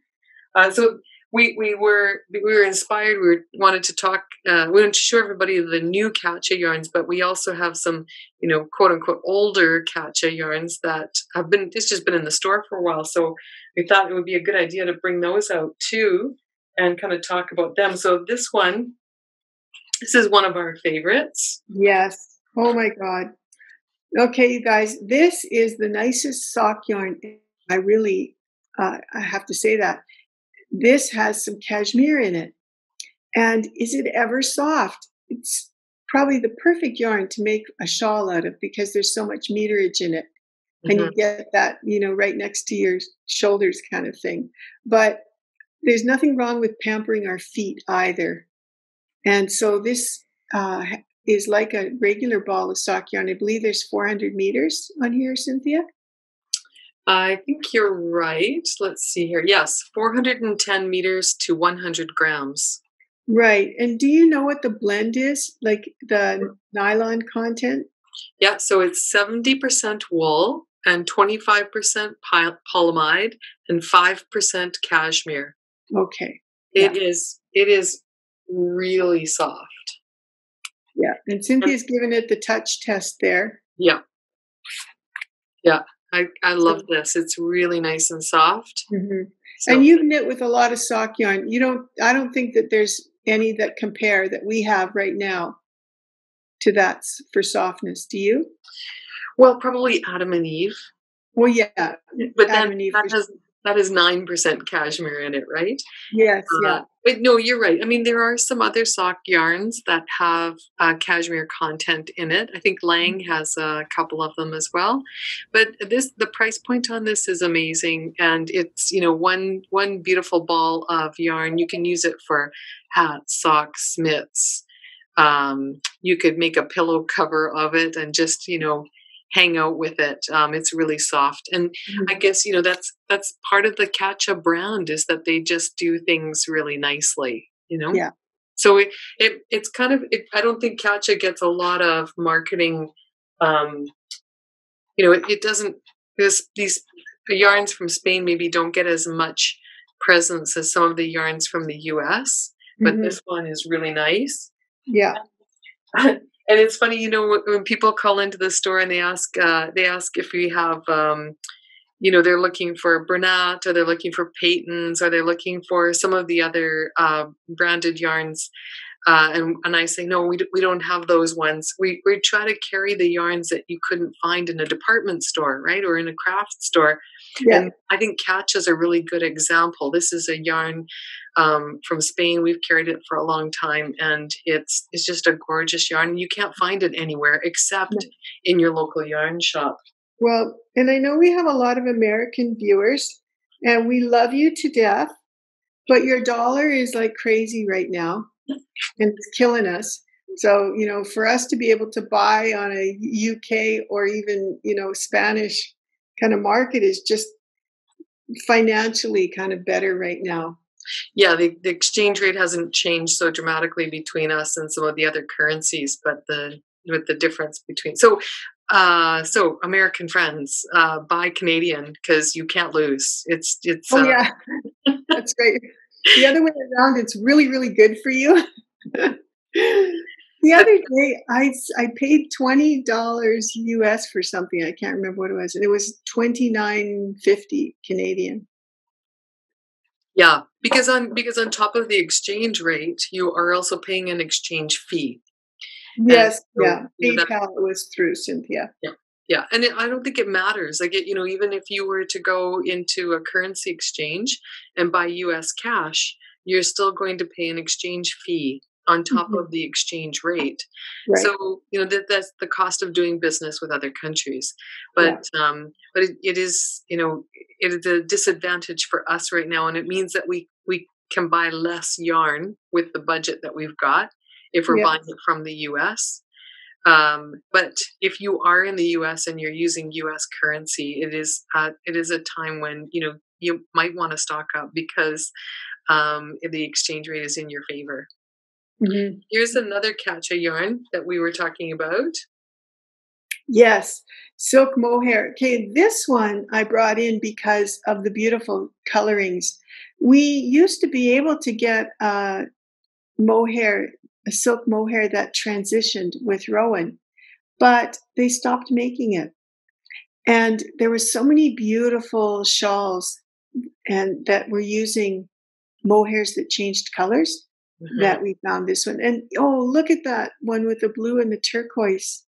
[SPEAKER 1] So we were inspired. We wanted to talk. We wanted to show everybody the new Katja yarns, but we also have some, quote unquote, older Katja yarns that have been. It's just been in the store for a while. So we thought it would be a good idea to bring those out too, and kind of talk about them. So this is one of our favorites.
[SPEAKER 2] Yes. Oh my God. Okay, you guys, this is the nicest sock yarn. I really, I have to say that. This has some cashmere in it. And is it ever soft? It's probably the perfect yarn to make a shawl out of because there's so much meterage in it. And you get that, right next to your shoulders kind of thing. But there's nothing wrong with pampering our feet either. And so this is like a regular ball of sock yarn. I believe there's 400 meters on here, Cynthia.
[SPEAKER 1] I think you're right. Let's see here. Yes, 410 meters to 100 grams.
[SPEAKER 2] Right. And do you know what the blend is, like the nylon content?
[SPEAKER 1] Yeah, so it's 70% wool and 25% polyamide and 5% cashmere.
[SPEAKER 2] Okay.
[SPEAKER 1] It is really soft.
[SPEAKER 2] Yeah. And Cynthia's given it the touch test there.
[SPEAKER 1] Yeah. Yeah. I love this. It's really nice and soft.
[SPEAKER 2] So, and you've knit with a lot of sock yarn. I don't think that there's any that compare that we have right now to that for softness. Do you?
[SPEAKER 1] Well, probably Adam and Eve.
[SPEAKER 2] Well, yeah.
[SPEAKER 1] But Adam and Eve that has 9% cashmere in it, right?
[SPEAKER 2] Yes, yeah.
[SPEAKER 1] But no, you're right. I mean, there are some other sock yarns that have cashmere content in it. I think Lang has a couple of them as well. But the price point on this is amazing, and it's one beautiful ball of yarn. You can use it for hats, socks, mitts. You could make a pillow cover of it and just hang out with it. It's really soft, and I guess that's part of the Katja brand is that they just do things really nicely.
[SPEAKER 2] Yeah.
[SPEAKER 1] So it's kind of I don't think Katja gets a lot of marketing. It doesn't these yarns from Spain maybe don't get as much presence as some of the yarns from the US, but this one is really nice.
[SPEAKER 2] Yeah.
[SPEAKER 1] And it's funny, you know, when people call into the store and they ask if we have, you know, they're looking for Bernat, or they're looking for Peyton's, or they're looking for some of the other branded yarns. And I say, no, we don't have those ones. We try to carry the yarns that you couldn't find in a department store, right? Or in a craft store. Yeah. And I think Catch is a really good example. This is a yarn from Spain. We've carried it for a long time, and it's just a gorgeous yarn. You can't find it anywhere except in your local yarn shop.
[SPEAKER 2] Well, and I know we have a lot of American viewers, and we love you to death, but your dollar is like crazy right now, and it's killing us. So, you know, for us to be able to buy on a UK or even, you know, Spanish kind of market is just financially kind of better right now.
[SPEAKER 1] Yeah, the exchange rate hasn't changed so dramatically between us and some of the other currencies, but with the difference between so American friends, buy Canadian because you can't lose. It's
[SPEAKER 2] oh yeah, that's great. The other way around, it's really, really good for you. The other day, I paid $20 US for something. I can't remember what it was, and it was $29.50 Canadian.
[SPEAKER 1] Yeah, because on top of the exchange rate, you are also paying an exchange fee.
[SPEAKER 2] Yes, so, yeah. PayPal was through Cynthia.
[SPEAKER 1] Yeah, yeah, and I don't think it matters. Like, you know, even if you were to go into a currency exchange and buy US cash, you're still going to pay an exchange fee on top of the exchange rate. Right. So, you know, that's the cost of doing business with other countries. But it is, you know, it is a disadvantage for us right now, and it means that we can buy less yarn with the budget that we've got if we're buying it from the US. But if you are in the US and you're using US currency, it is a time when, you know, you might want to stock up because the exchange rate is in your favor. Mm-hmm. Here's another Catch yarn that we were talking about.
[SPEAKER 2] Yes, silk mohair. Okay, this one I brought in because of the beautiful colorings. We used to be able to get mohair, a silk mohair that transitioned with Rowan, but they stopped making it. And there were so many beautiful shawls and that were using mohairs that changed colors. That we found this one. And oh, look at that one with the blue and the turquoise.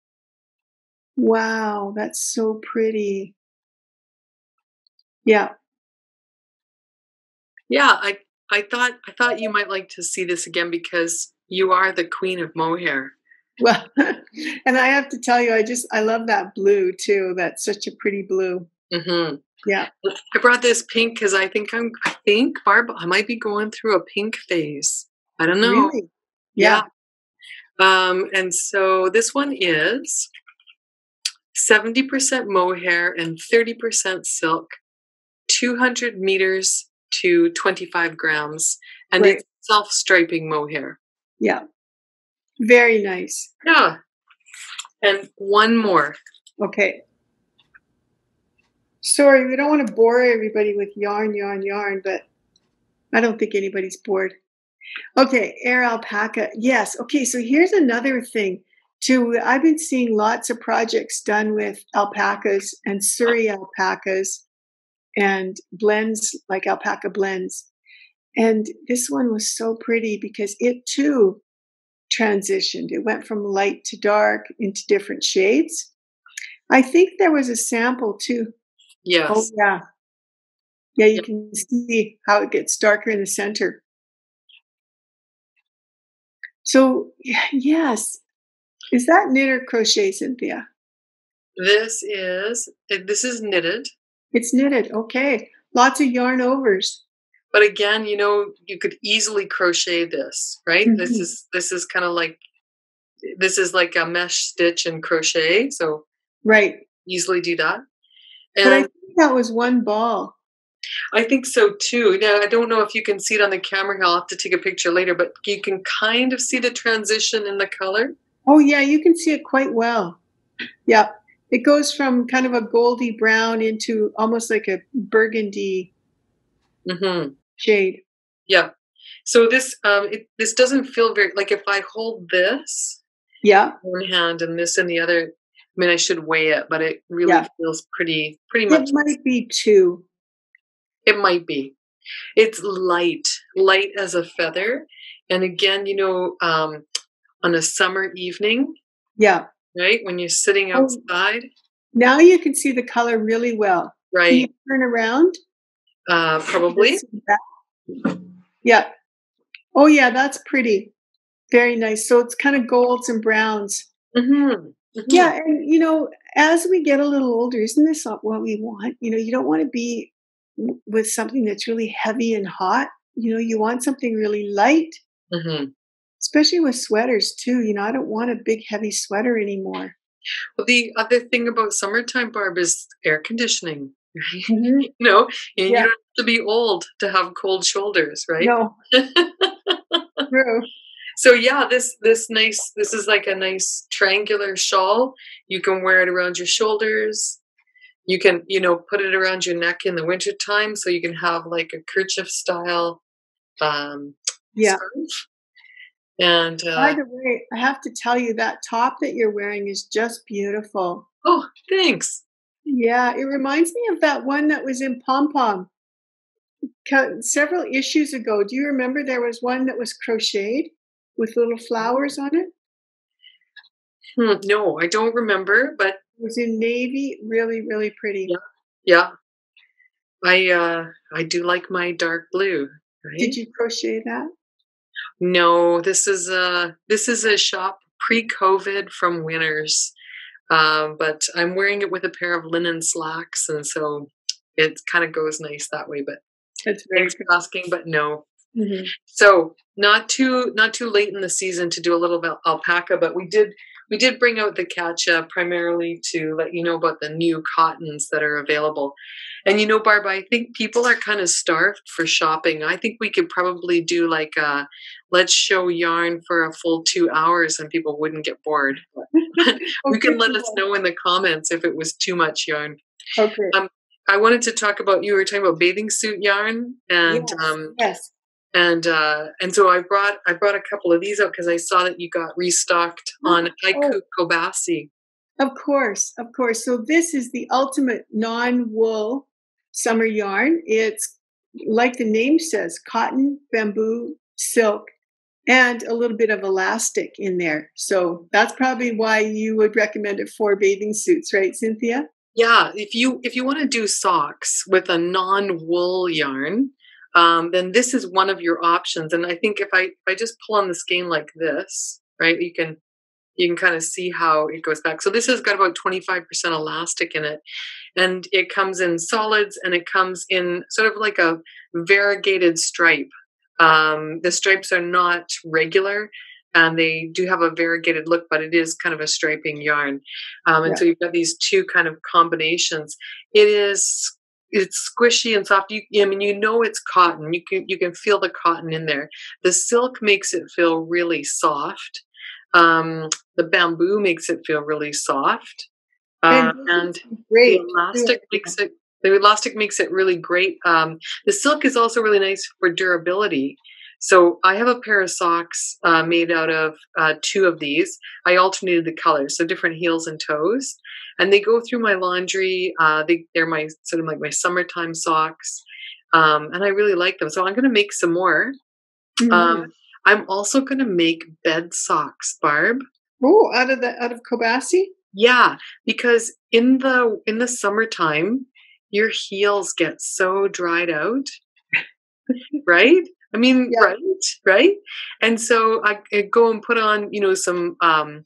[SPEAKER 2] Wow, that's so pretty. Yeah.
[SPEAKER 1] Yeah, I thought you might like to see this again because you are the queen of mohair.
[SPEAKER 2] Well, and I have to tell you, I love that blue too. That's such a pretty blue. Mm-hmm. Yeah.
[SPEAKER 1] I brought this pink because I think Barb, I might be going through a pink phase. I don't know.
[SPEAKER 2] Really? Yeah.
[SPEAKER 1] And so this one is 70% mohair and 30% silk, 200 meters to 25 grams, and it's self-striping mohair.
[SPEAKER 2] Yeah. Very nice.
[SPEAKER 1] Yeah. And one more.
[SPEAKER 2] Okay. Sorry, we don't want to bore everybody with yarn, but I don't think anybody's bored. Okay, air alpaca. Yes. Okay, so here's another thing too. I've been seeing lots of projects done with alpacas and Surrey alpacas and blends, like alpaca blends. And this one was so pretty because it too transitioned. It went from light to dark into different shades. I think there was a sample too.
[SPEAKER 1] Yes.
[SPEAKER 2] Oh, yeah. Yeah, you can see how it gets darker in the center. So, yes. Is that knit or crochet, Cynthia?
[SPEAKER 1] This is knitted.
[SPEAKER 2] It's knitted. Okay. Lots of yarn overs.
[SPEAKER 1] But again, you know, you could easily crochet this, right? Mm-hmm. This is kind of like, this is like a mesh stitch and crochet. So easily do that. And
[SPEAKER 2] but I think that was one ball.
[SPEAKER 1] I think so too. Now, I don't know if you can see it on the camera. I'll have to take a picture later, but you can kind of see the transition in the color.
[SPEAKER 2] Oh yeah, you can see it quite well. Yeah, it goes from kind of a goldy brown into almost like a burgundy shade.
[SPEAKER 1] Yeah. So this doesn't feel very, like if I hold this one hand and this in the other, I mean, I should weigh it, but it really feels pretty much.
[SPEAKER 2] It might be 2.
[SPEAKER 1] It might be. It's light as a feather. And again, on a summer evening, right, when you're sitting outside.
[SPEAKER 2] Now you can see the color really well.
[SPEAKER 1] Right.
[SPEAKER 2] Can you turn around?
[SPEAKER 1] Probably.
[SPEAKER 2] Yeah. Oh, yeah, that's pretty. Very nice. So it's kind of golds and browns. Yeah, and as we get a little older, isn't this what we want? You don't want to be with something that's really heavy and hot. You want something really light, especially with sweaters too. I don't want a big heavy sweater anymore.
[SPEAKER 1] Well, the other thing about summertime, Barb, is air conditioning. Right? You don't have to be old to have cold shoulders, right?
[SPEAKER 2] No. True.
[SPEAKER 1] So yeah, this is like a nice triangular shawl. You can wear it around your shoulders. You can, put it around your neck in the wintertime, so you can have like a kerchief style scarf. And
[SPEAKER 2] by the way, I have to tell you that top that you're wearing is just beautiful.
[SPEAKER 1] Oh, thanks.
[SPEAKER 2] Yeah, it reminds me of that one that was in Pom Pom several issues ago. Do you remember there was one that was crocheted with little flowers on it?
[SPEAKER 1] No, I don't remember, but
[SPEAKER 2] it was in navy, really, really pretty.
[SPEAKER 1] Yeah. I do like my dark blue. Right?
[SPEAKER 2] Did you crochet that?
[SPEAKER 1] No, this is a shop pre-COVID from Winners, but I'm wearing it with a pair of linen slacks, and so it kind of goes nice that way. But thanks for asking, but no. So not too late in the season to do a little bit alpaca, but we did bring out the catcha primarily to let you know about the new cottons that are available. And Barb, I think people are kind of starved for shopping. I think we could probably do like a let's show yarn for a full 2 hours and people wouldn't get bored. You can let us know in the comments if it was too much yarn.
[SPEAKER 2] Okay.
[SPEAKER 1] I wanted to talk about, you were talking about bathing suit yarn, and
[SPEAKER 2] yes.
[SPEAKER 1] And so I brought a couple of these out because I saw that you got restocked on Haiku Kobasi.
[SPEAKER 2] Of course. So this is the ultimate non-wool summer yarn. It's like the name says, cotton, bamboo, silk, and a little bit of elastic in there. So that's probably why you would recommend it for bathing suits, right, Cynthia?
[SPEAKER 1] Yeah, if you want to do socks with a non-wool yarn, then this is one of your options. And I think if I just pull on the skein like this, right, you can kind of see how it goes back. So this has got about 25% elastic in it, and it comes in solids, and it comes in sort of like a variegated stripe. The stripes are not regular, and they do have a variegated look, but it is kind of a striping yarn. And so you've got these two kind of combinations. It's squishy and soft. It's cotton. You can feel the cotton in there. The silk makes it feel really soft. The bamboo makes it feel really soft. And
[SPEAKER 2] great.
[SPEAKER 1] The elastic makes it really great. The silk is also really nice for durability. So I have a pair of socks made out of 2 of these. I alternated the colors, so different heels and toes, and they go through my laundry. They're my sort of like my summertime socks, and I really like them. So I'm going to make some more. I'm also going to make bed socks, Barb.
[SPEAKER 2] Oh, out of Kobasi?
[SPEAKER 1] Yeah, because in the summertime, your heels get so dried out, right? I mean, right? And so I go and put on, some, I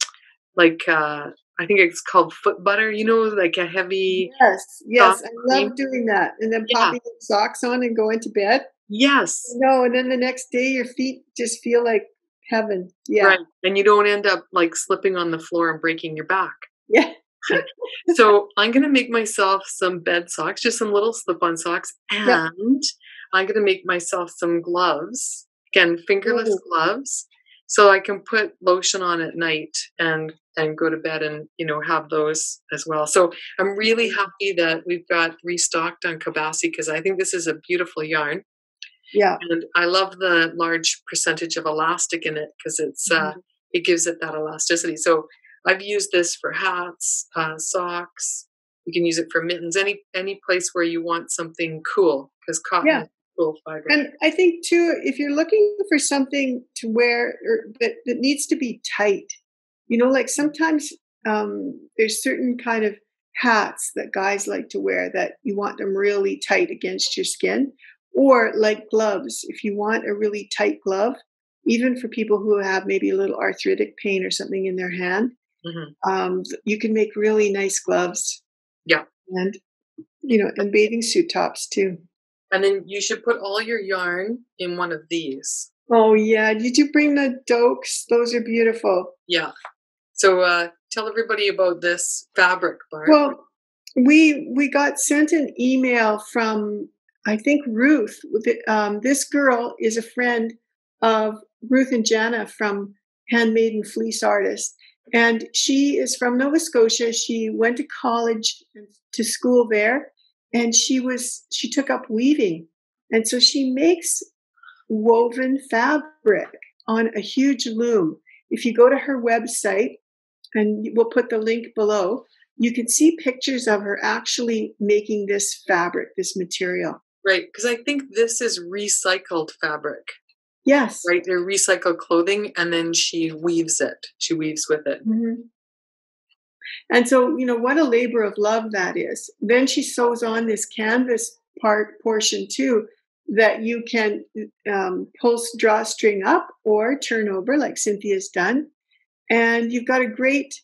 [SPEAKER 1] think it's called foot butter, like a heavy.
[SPEAKER 2] Yes. I love doing that. And then popping socks on and going to bed.
[SPEAKER 1] Yes.
[SPEAKER 2] No, and then the next day your feet just feel like heaven. Yeah.
[SPEAKER 1] Right. And you don't end up like slipping on the floor and breaking your back.
[SPEAKER 2] Yeah.
[SPEAKER 1] So I'm going to make myself some bed socks, just some little slip-on socks. And I'm going to make myself some gloves, again, fingerless gloves. So I can put lotion on at night and go to bed and, have those as well. So I'm really happy that we've got restocked on Kabasi because I think this is a beautiful yarn.
[SPEAKER 2] Yeah.
[SPEAKER 1] And I love the large percentage of elastic in it because it gives it that elasticity. So I've used this for hats, socks. You can use it for mittens, any place where you want something cool because cotton is cool fiber.
[SPEAKER 2] And I think too, if you're looking for something to wear or that needs to be tight, like sometimes there's certain kind of hats that guys like to wear that you want them really tight against your skin, or like gloves. If you want a really tight glove, even for people who have maybe a little arthritic pain or something in their hand, you can make really nice gloves.
[SPEAKER 1] Yeah.
[SPEAKER 2] And, and bathing suit tops too.
[SPEAKER 1] And then you should put all your yarn in one of these.
[SPEAKER 2] Oh, yeah. Did you bring the dokes? Those are beautiful.
[SPEAKER 1] Yeah. So tell everybody about this fabric, Barb.
[SPEAKER 2] Well, we got sent an email from, I think, Ruth. This girl is a friend of Ruth and Jana from Handmaiden Fleece Artists. And she is from Nova Scotia. She went to college, to school there, and she took up weaving. And so she makes woven fabric on a huge loom. If you go to her website, and we'll put the link below, you can see pictures of her actually making this fabric, this material.
[SPEAKER 1] Right, because I think this is recycled fabric.
[SPEAKER 2] Yes.
[SPEAKER 1] Right, they're recycled clothing, and then she weaves it. She weaves with it.
[SPEAKER 2] Mm-hmm. And so, what a labor of love that is. Then she sews on this canvas portion too, that you can pull drawstring up or turn over like Cynthia's done. And you've got a great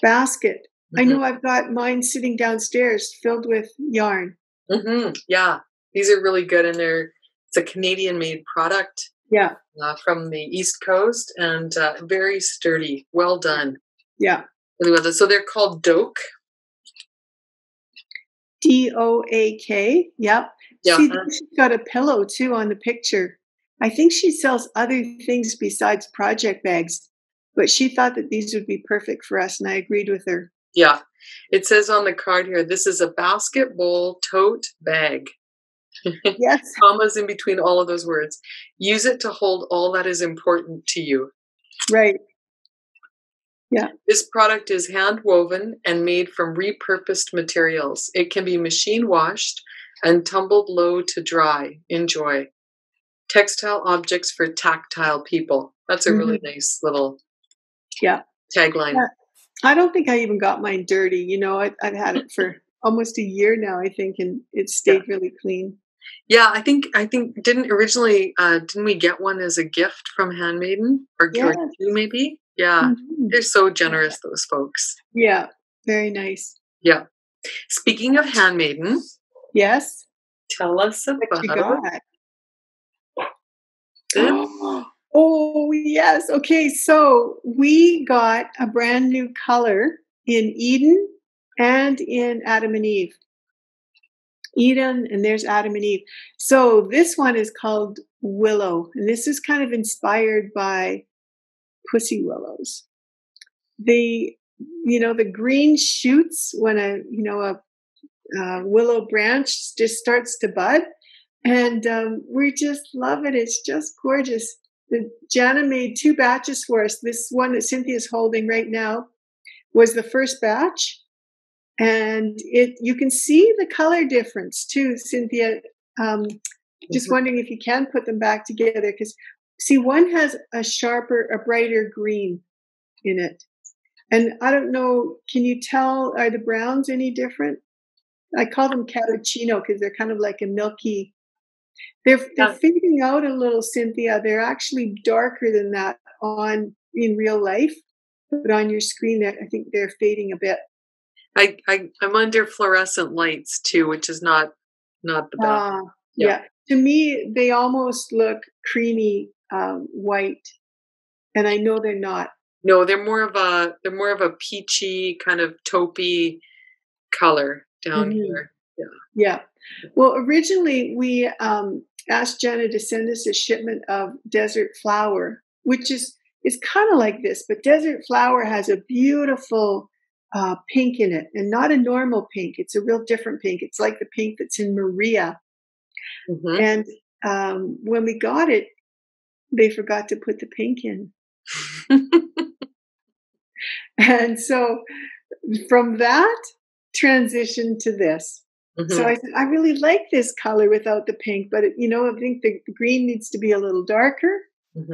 [SPEAKER 2] basket. Mm-hmm. I know I've got mine sitting downstairs filled with yarn.
[SPEAKER 1] Mm-hmm. Yeah, these are really good, and it's a Canadian-made product.
[SPEAKER 2] Yeah.
[SPEAKER 1] From the East Coast, and very sturdy. Well done.
[SPEAKER 2] Yeah.
[SPEAKER 1] Really well done. So they're called Doak.
[SPEAKER 2] DOAK. Yep.
[SPEAKER 1] Yeah.
[SPEAKER 2] See, she's got a pillow too on the picture. I think she sells other things besides project bags, but she thought that these would be perfect for us, and I agreed with her.
[SPEAKER 1] Yeah. It says on the card here, this is a basket, bowl, tote, bag.
[SPEAKER 2] Yes.
[SPEAKER 1] Commas in between all of those words. Use it to hold all that is important to you.
[SPEAKER 2] Right. Yeah.
[SPEAKER 1] This product is hand woven and made from repurposed materials. It can be machine washed and tumbled low to dry. Enjoy. Textile objects for tactile people. That's a really nice little tagline.
[SPEAKER 2] Yeah. I don't think I even got mine dirty. I've had it for almost a year now, I think, and it stayed really clean.
[SPEAKER 1] Yeah, I think didn't we get one as a gift from Handmaiden or two maybe? Yeah. Mm-hmm. They're so generous, those folks.
[SPEAKER 2] Yeah, very nice.
[SPEAKER 1] Yeah. Speaking of Handmaiden,
[SPEAKER 2] yes.
[SPEAKER 1] Tell us about
[SPEAKER 2] what you got. Oh, yes. Okay, so we got a brand new color in Eden and in Adam and Eve. Eden, and there's Adam and Eve. So this one is called Willow, and this is kind of inspired by pussy willows. The green shoots when a willow branch just starts to bud, and we just love it. It's just gorgeous. Jana made 2 batches for us. This one that Cynthia's holding right now was the first batch. And you can see the color difference too, Cynthia. Just wondering if you can put them back together, because see, one has a brighter green in it. And I don't know, can you tell, are the browns any different? I call them cappuccino because they're kind of like a milky. They're fading out a little, Cynthia. They're actually darker than that in real life, but on your screen, I think they're fading a bit.
[SPEAKER 1] I'm under fluorescent lights too, which is not the best.
[SPEAKER 2] Yeah. To me, they almost look creamy white, and I know they're not.
[SPEAKER 1] No, they're more of a peachy kind of taupey color down here. Yeah.
[SPEAKER 2] Yeah. Well, originally we asked Jenna to send us a shipment of desert flower, which is is kind of like this, but Desert Flower has a beautiful pink in it, and not a normal pink. It's a real different pink. It's like the pink that's in Maria.
[SPEAKER 1] Mm-hmm.
[SPEAKER 2] And when we got it, they forgot to put the pink in. And so from that transition to this. So I said, I really like this color without the pink, but I think the green needs to be a little darker.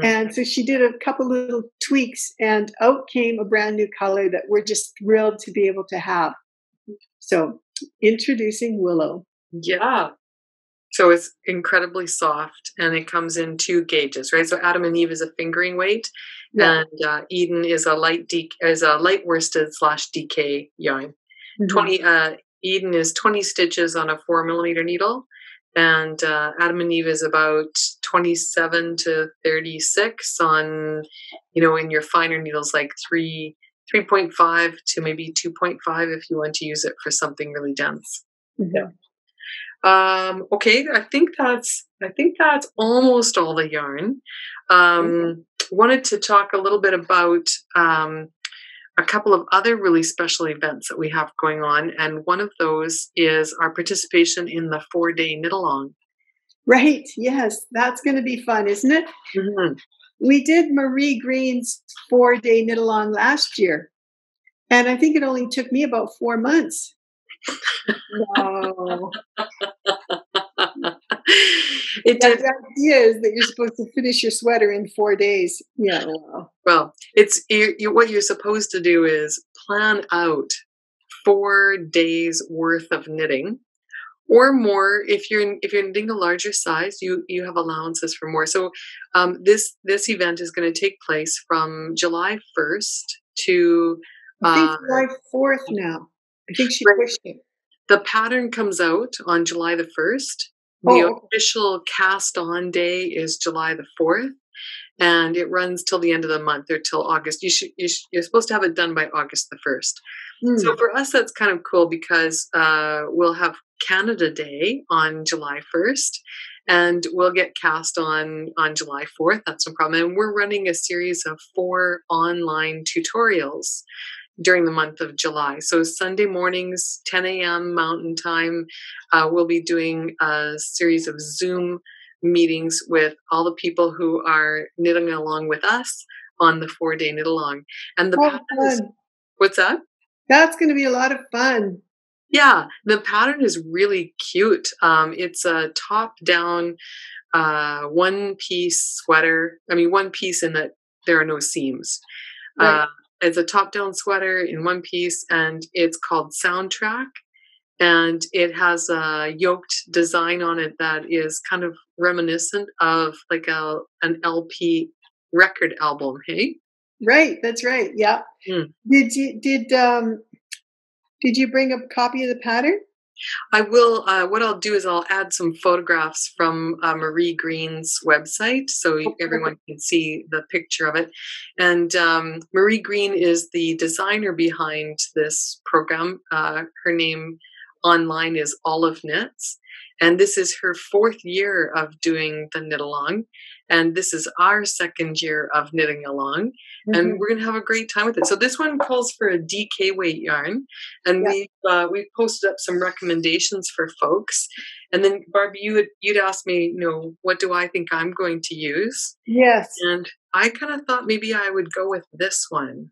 [SPEAKER 2] And so she did a couple little tweaks, and out came a brand new color that we're just thrilled to be able to have. So introducing Willow.
[SPEAKER 1] Yeah. So it's incredibly soft, and it comes in 2 gauges, right? So Adam and Eve is a fingering weight, and Eden is a light worsted / DK yarn. 20 Eden is 20 stitches on a 4mm needle, and Adam and Eve is about 27 to 36 on, in your finer needles, like 3.5 to maybe 2.5 if you want to use it for something really dense. Yeah. Okay, I think that's almost all the yarn. Wanted to talk a little bit about a couple of other really special events that we have going on, and one of those is our participation in the 4-day knit-along.
[SPEAKER 2] Right, yes, that's going to be fun, isn't it?
[SPEAKER 1] Mm-hmm.
[SPEAKER 2] We did Marie Green's 4-day knit-along last year, and I think it only took me about 4 months. Wow.
[SPEAKER 1] It did.
[SPEAKER 2] The idea is that you're supposed to finish your sweater in 4 days. Yeah. Wow.
[SPEAKER 1] Well, it's what you're supposed to do is plan out 4 days worth of knitting, or more. If you're knitting a larger size, you have allowances for more. So this event is going to take place from July 1st to
[SPEAKER 2] I think July 4th now. I think she pushed it.
[SPEAKER 1] The pattern comes out on July the 1st. The official cast on day is July the 4th, and it runs till the end of the month, or till August. You're supposed to have it done by August the 1st. So for us, that's kind of cool, because we'll have Canada Day on July 1st, and we'll get cast on July 4th. That's no problem. And we're running a series of 4 online tutorials during the month of July. So Sunday mornings, 10 a.m. Mountain Time, we'll be doing a series of Zoom meetings with all the people who are knitting along with us on the 4-day knit-along. And the pattern is, what's that?
[SPEAKER 2] That's going to be a lot of fun.
[SPEAKER 1] Yeah, the pattern is really cute. It's a top-down one-piece sweater. I mean, one piece in that there are no seams. Right. It's a top-down sweater in one piece, and it's called Soundtrack, and it has a yoked design on it that is kind of reminiscent of like an LP record album. Hey,
[SPEAKER 2] right, that's right. Yeah. Did you bring a copy of the pattern?
[SPEAKER 1] I will. What I'll do is I'll add some photographs from Marie Green's website, so everyone can see the picture of it. And Marie Green is the designer behind this program. Her name online is Olive Knits, and this is her 4th year of doing the knit along, and this is our 2nd year of knitting along. And we're going to have a great time with it. So this one calls for a DK weight yarn, and we've posted up some recommendations for folks. And then Barbie, you'd asked me, what do I think I'm going to use?
[SPEAKER 2] Yes.
[SPEAKER 1] And I kind of thought maybe I would go with this one.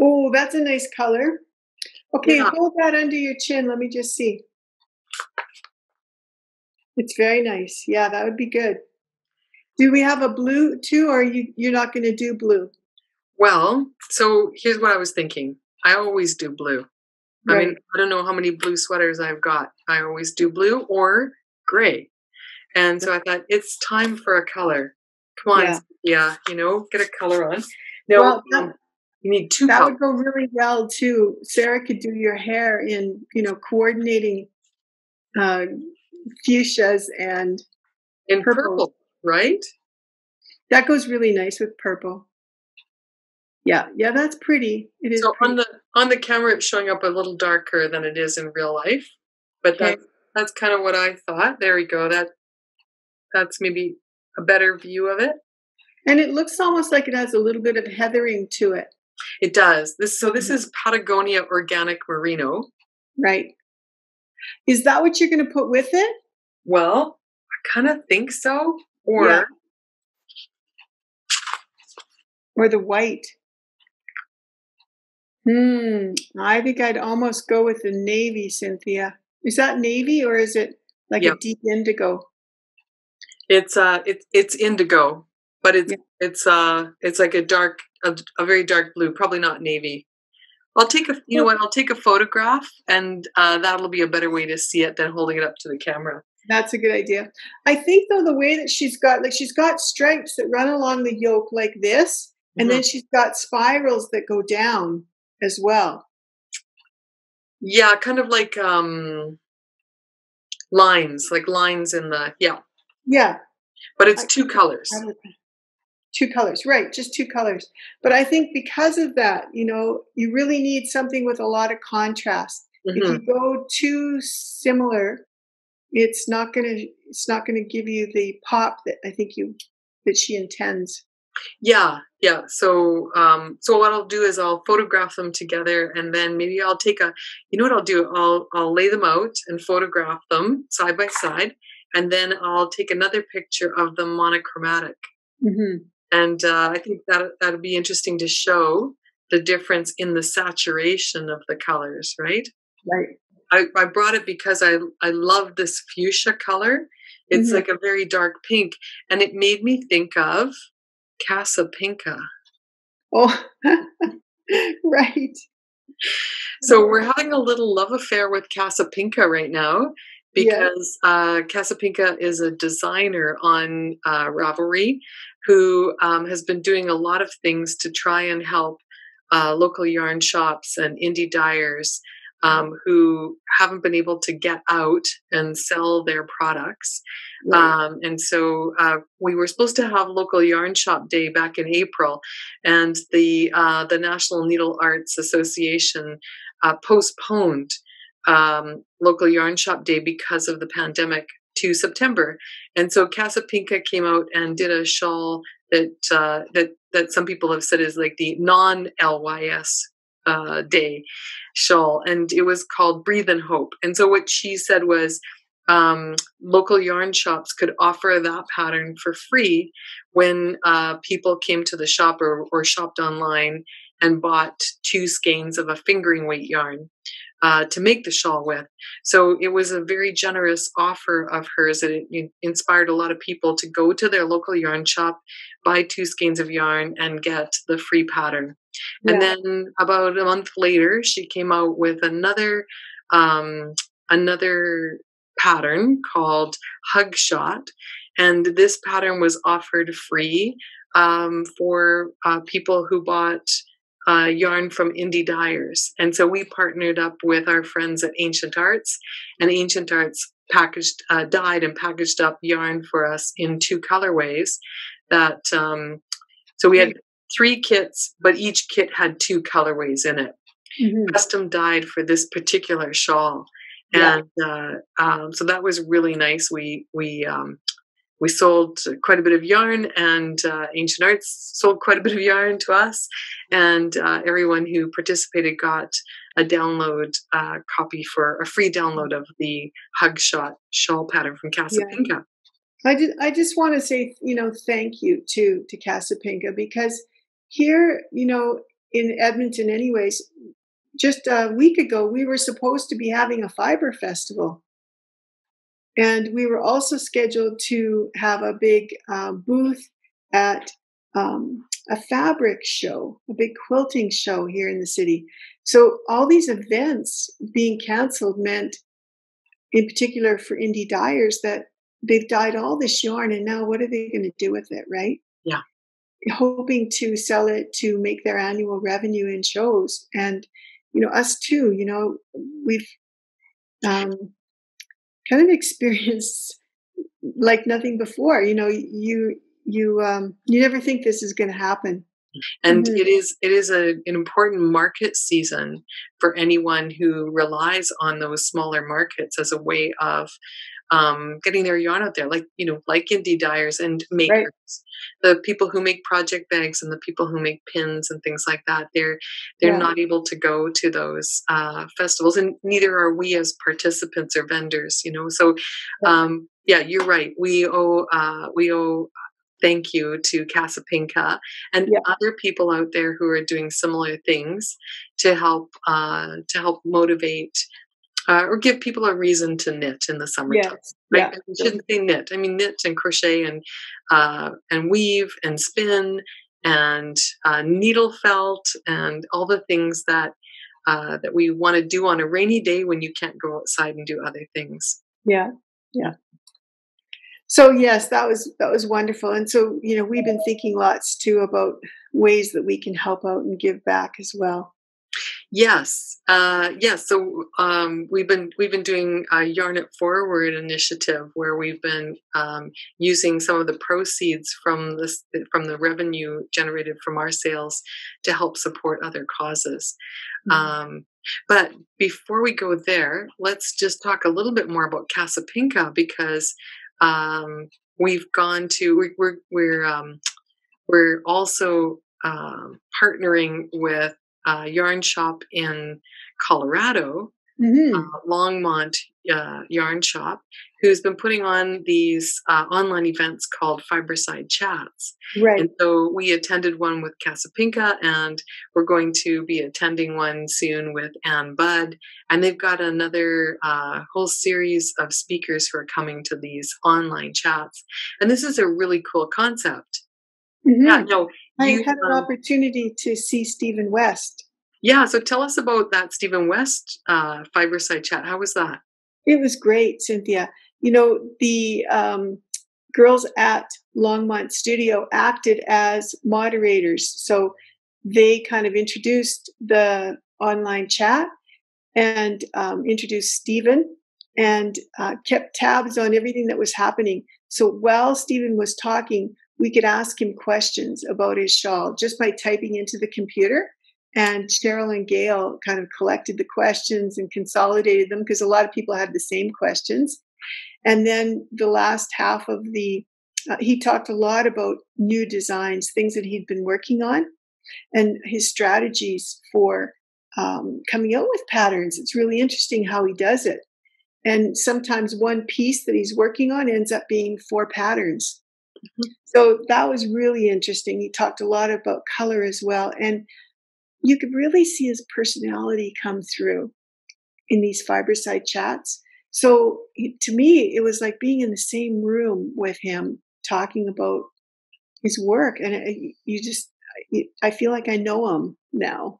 [SPEAKER 2] Oh, that's a nice color. Okay, hold that under your chin. Let me just see. It's very nice. Yeah, that would be good. Do we have a blue too, or you're not going to do blue?
[SPEAKER 1] Well, so here's what I was thinking. I always do blue. Right. I mean, I don't know how many blue sweaters I've got. I always do blue or gray. And so I thought, it's time for a color. Come on, get a color on. Now, you need 2 colors. That
[SPEAKER 2] would go really well too. Sarah could do your hair in, coordinating fuchsias and
[SPEAKER 1] in purple, right?
[SPEAKER 2] That goes really nice with purple. Yeah, that's pretty. It is.
[SPEAKER 1] So
[SPEAKER 2] pretty.
[SPEAKER 1] on the camera, it's showing up a little darker than it is in real life, but that's kind of what I thought. There we go. That's maybe a better view of it.
[SPEAKER 2] And it looks almost like it has a little bit of heathering to it.
[SPEAKER 1] It does. This is Patagonia Organic Merino.
[SPEAKER 2] Right. Is that what you're going to put with it?
[SPEAKER 1] Well, I kind of think so.
[SPEAKER 2] Yeah. Or the white. I think I'd almost go with the navy, Cynthia. Is that navy or is it like a deep indigo?
[SPEAKER 1] It's indigo, but it's like a very dark blue, probably not navy. I'll take I'll take a photograph, and that'll be a better way to see it than holding it up to the camera.
[SPEAKER 2] That's a good idea. I think though the way that she's got stripes that run along the yoke like this, and then she's got spirals that go down as well.
[SPEAKER 1] Yeah, kind of like lines in the
[SPEAKER 2] Yeah.
[SPEAKER 1] But it's two colors.
[SPEAKER 2] Two colors, right? Just two colors. But I think because of that, you really need something with a lot of contrast. If you go too similar, it's not gonna give you the pop that I think that she intends.
[SPEAKER 1] Yeah. So what I'll do is I'll photograph them together, and then maybe I'll take what I'll do? I'll lay them out and photograph them side by side, and then I'll take another picture of them monochromatic. And I think that'll be interesting to show the difference in the saturation of the colors, right?
[SPEAKER 2] Right.
[SPEAKER 1] I brought it because I love this fuchsia color. It's like a very dark pink, and it made me think of Casa Pinka.
[SPEAKER 2] Oh, right.
[SPEAKER 1] So we're having a little love affair with Casa Pinka right now, because Casa Pinka is a designer on Ravelry who has been doing a lot of things to try and help local yarn shops and indie dyers who haven't been able to get out and sell their products. And so we were supposed to have Local Yarn Shop Day back in April, and the National Needle Arts Association postponed Local Yarn Shop Day because of the pandemic to September. And so Casa Pinka came out and did a shawl that some people have said is like the non-LYS day shawl, and it was called Breathe in Hope. And so what she said was local yarn shops could offer that pattern for free when people came to the shop or shopped online and bought 2 skeins of a fingering weight yarn to make the shawl with. So it was a very generous offer of hers, and it inspired a lot of people to go to their local yarn shop, buy 2 skeins of yarn, and get the free pattern. And then about a month later, she came out with another pattern called Hug Shot, and this pattern was offered free for people who bought yarn from indie dyers. And so we partnered up with our friends at Ancient Arts, and Ancient Arts dyed and packaged up yarn for us in 2 colorways. So we had 3 kits, but each kit had 2 colorways in it, custom dyed for this particular shawl. And so that was really nice. We sold quite a bit of yarn, and Ancient Arts sold quite a bit of yarn to us, and everyone who participated got a download copy for a free download of the Hug Shot shawl pattern from Casa Pinka.
[SPEAKER 2] I just want to say, thank you to Casa Pinka, because here, in Edmonton anyways, just a week ago, we were supposed to be having a fiber festival. And we were also scheduled to have a big booth at a fabric show, a big quilting show here in the city. So all these events being canceled meant, in particular for indie dyers, that they've dyed all this yarn, and now what are they going to do with it, right?
[SPEAKER 1] Yeah.
[SPEAKER 2] Hoping to sell it to make their annual revenue in shows. And, us too, we've kind of experienced like nothing before. You never think this is going to happen.
[SPEAKER 1] And it is an important market season for anyone who relies on those smaller markets as a way of getting their yarn out there, like indie dyers and
[SPEAKER 2] Right.
[SPEAKER 1] makers, the people who make project bags and the people who make pins and things like that. They're
[SPEAKER 2] Yeah.
[SPEAKER 1] not able to go to those festivals, and neither are we as participants or vendors. So yeah, you're right. We owe thank you to Casapinka and
[SPEAKER 2] Yeah.
[SPEAKER 1] other people out there who are doing similar things to help motivate or give people a reason to knit in the summertime.
[SPEAKER 2] Yes.
[SPEAKER 1] Right?
[SPEAKER 2] Yeah.
[SPEAKER 1] I shouldn't say knit. I mean knit and crochet and weave and spin and needle felt and all the things that we want to do on a rainy day when you can't go outside and do other things.
[SPEAKER 2] Yeah. Yeah. So yes, that was wonderful. And so, we've been thinking lots too about ways that we can help out and give back as well.
[SPEAKER 1] Yes. So we've been doing a Yarn It Forward initiative where we've been using some of the proceeds from the revenue generated from our sales to help support other causes.
[SPEAKER 2] Mhm.
[SPEAKER 1] But before we go there, let's just talk a little bit more about Casapinka because we've gone to we're also partnering with a yarn shop in Colorado,
[SPEAKER 2] Mhm.
[SPEAKER 1] Longmont Yarn Shop, who's been putting on these online events called Fiberside Chats.
[SPEAKER 2] Right.
[SPEAKER 1] And so we attended one with Casapinka, and we're going to be attending one soon with Ann Budd. And they've got another whole series of speakers who are coming to these online chats. And this is a really cool concept. Yeah,
[SPEAKER 2] Mhm.
[SPEAKER 1] no,
[SPEAKER 2] I
[SPEAKER 1] you,
[SPEAKER 2] had an opportunity to see Stephen West.
[SPEAKER 1] yeah, so tell us about that Stephen West Fiberside chat. How was that?
[SPEAKER 2] It was great, Cynthia. The girls at Longmont Studio acted as moderators. So they kind of introduced the online chat and introduced Stephen and kept tabs on everything that was happening. So while Stephen was talking, we could ask him questions about his shawl just by typing into the computer. And Cheryl and Gail kind of collected the questions and consolidated them because a lot of people had the same questions. And then the last half of he talked a lot about new designs, things that he'd been working on, and his strategies for coming out with patterns. It's really interesting how he does it. And sometimes one piece that he's working on ends up being 4 patterns.
[SPEAKER 1] Mhm.
[SPEAKER 2] So that was really interesting. He talked a lot about color as well. And you could really see his personality come through in these Fiberside chats. So to me, it was like being in the same room with him talking about his work. And I feel like I know him now.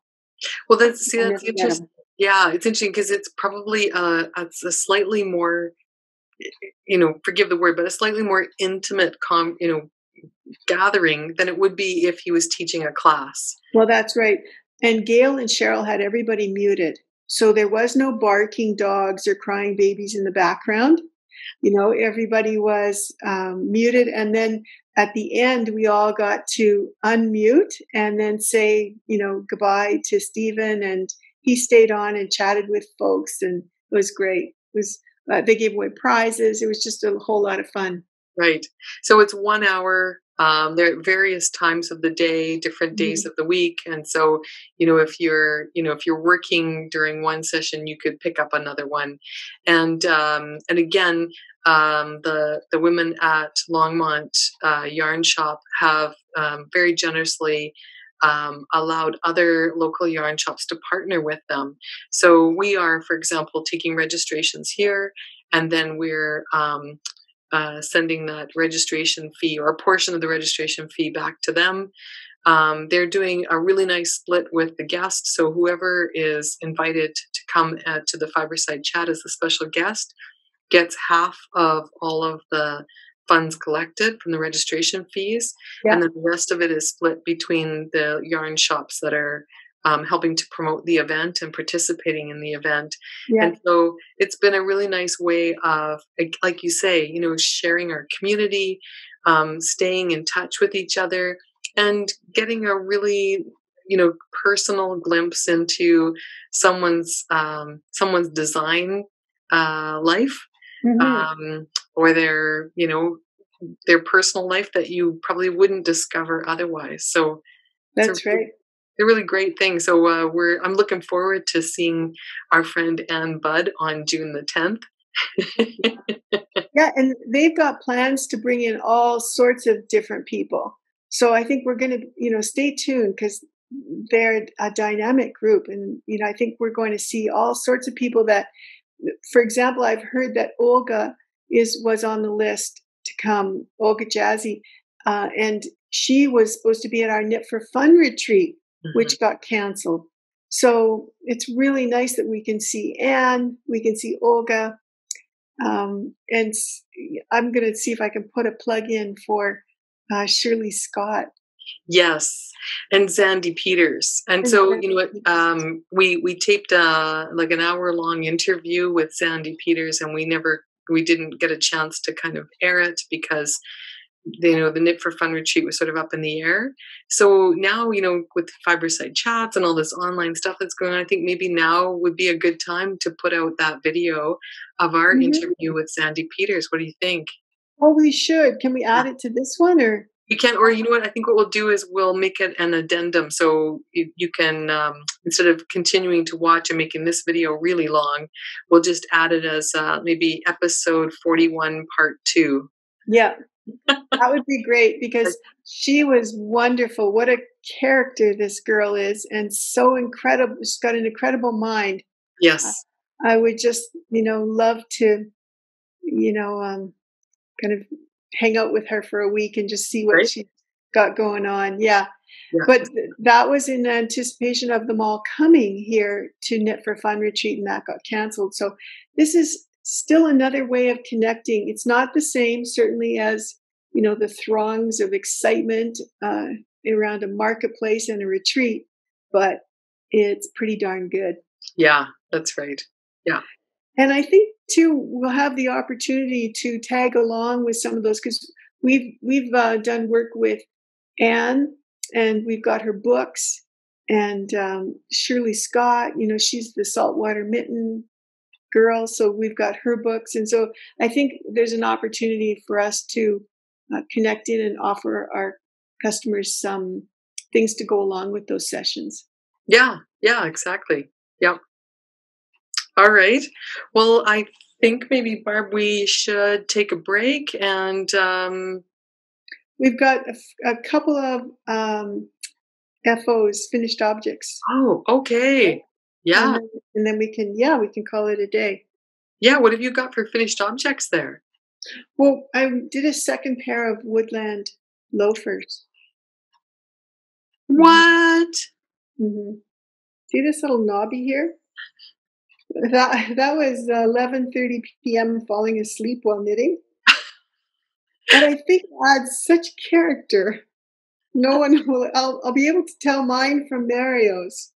[SPEAKER 1] Well, that's
[SPEAKER 2] I never met
[SPEAKER 1] interesting.
[SPEAKER 2] him.
[SPEAKER 1] Yeah, it's interesting because it's probably it's a slightly more, forgive the word, but a slightly more intimate gathering than it would be if he was teaching a class.
[SPEAKER 2] Well, that's right. And Gail and Cheryl had everybody muted. So there was no barking dogs or crying babies in the background. Everybody was muted. And then at the end, we all got to unmute and then say, goodbye to Stephen. And he stayed on and chatted with folks. And it was great. They gave away prizes. It was just a whole lot of fun.
[SPEAKER 1] Right. So it's 1 hour. There are various times of the day, different days
[SPEAKER 2] Mhm.
[SPEAKER 1] of the week, and so if you're working during one session, you could pick up another one, and again, the women at Longmont Yarn Shop have very generously allowed other local yarn shops to partner with them. So we are, for example, taking registrations here, and then we're sending that registration fee or a portion of the registration fee back to them. They're doing a really nice split with the guests. So whoever is invited to come to the Fiberside chat as a special guest gets half of all of the funds collected from the registration fees.
[SPEAKER 2] Yeah.
[SPEAKER 1] And then the rest of it is split between the yarn shops that are helping to promote the event and participating in the event.
[SPEAKER 2] Yeah.
[SPEAKER 1] And so it's been a really nice way of, like you say, sharing our community, staying in touch with each other, and getting a really, personal glimpse into someone's design life. or their, their personal life that you probably wouldn't discover otherwise. So
[SPEAKER 2] That's right.
[SPEAKER 1] they're really great things. So I'm looking forward to seeing our friend Ann Budd on June the 10th.
[SPEAKER 2] Yeah, and they've got plans to bring in all sorts of different people. So I think we're going to, stay tuned because they're a dynamic group. And, I think we're going to see all sorts of people that, for example, I've heard that Olga was on the list to come, Olga Jazzy, and she was supposed to be at our Knit for Fun retreat, which got canceled. So it's really nice that we can see Anne, we can see Olga, and I'm going to see if I can put a plug in for Shirley Scott.
[SPEAKER 1] Yes, and Xandy Peters. And so, you know what, we taped like an hour-long interview with Xandy Peters, and we didn't get a chance to kind of air it because the Knit for Fun retreat was sort of up in the air. So now, with Fiberside chats and all this online stuff that's going on, I think maybe now would be a good time to put out that video of our interview with Xandy Peters. What do you think?
[SPEAKER 2] Oh, we should. Can we add it to this one, or?
[SPEAKER 1] You can, or you know what? I think what we'll do is we'll make it an addendum, so you can instead of continuing to watch and making this video really long, we'll just add it as maybe episode 41, part 2.
[SPEAKER 2] Yeah, that would be great because she was wonderful. What a character this girl is, and so incredible. She's got an incredible mind.
[SPEAKER 1] Yes,
[SPEAKER 2] I would just love to kind of hang out with her for a week and just see what she's got going on. Yeah. But that was in anticipation of them all coming here to Knit for Fun retreat, and that got canceled. So this is still another way of connecting. It's not the same, certainly, as the throngs of excitement around a marketplace and a retreat, but it's pretty darn good.
[SPEAKER 1] Yeah, that's right. Yeah.
[SPEAKER 2] And I think too, we'll have the opportunity to tag along with some of those because we've done work with Anne, and we've got her books, and Shirley Scott. She's the saltwater mitten girl, so we've got her books, and so I think there's an opportunity for us to connect in and offer our customers some things to go along with those sessions.
[SPEAKER 1] Yeah, exactly. Yep. All right. Well, I think maybe, Barb, we should take a break, and
[SPEAKER 2] we've got a couple of FOs, finished objects.
[SPEAKER 1] Oh, okay. Yeah.
[SPEAKER 2] And then we can call it a day.
[SPEAKER 1] Yeah. What have you got for finished objects there?
[SPEAKER 2] Well, I did a second pair of woodland loafers.
[SPEAKER 1] What?
[SPEAKER 2] Mm-hmm. See this little knobby here? That was 11:30 p.m. falling asleep while knitting. But I think it adds such character. No one will. I'll be able to tell mine from Mario's.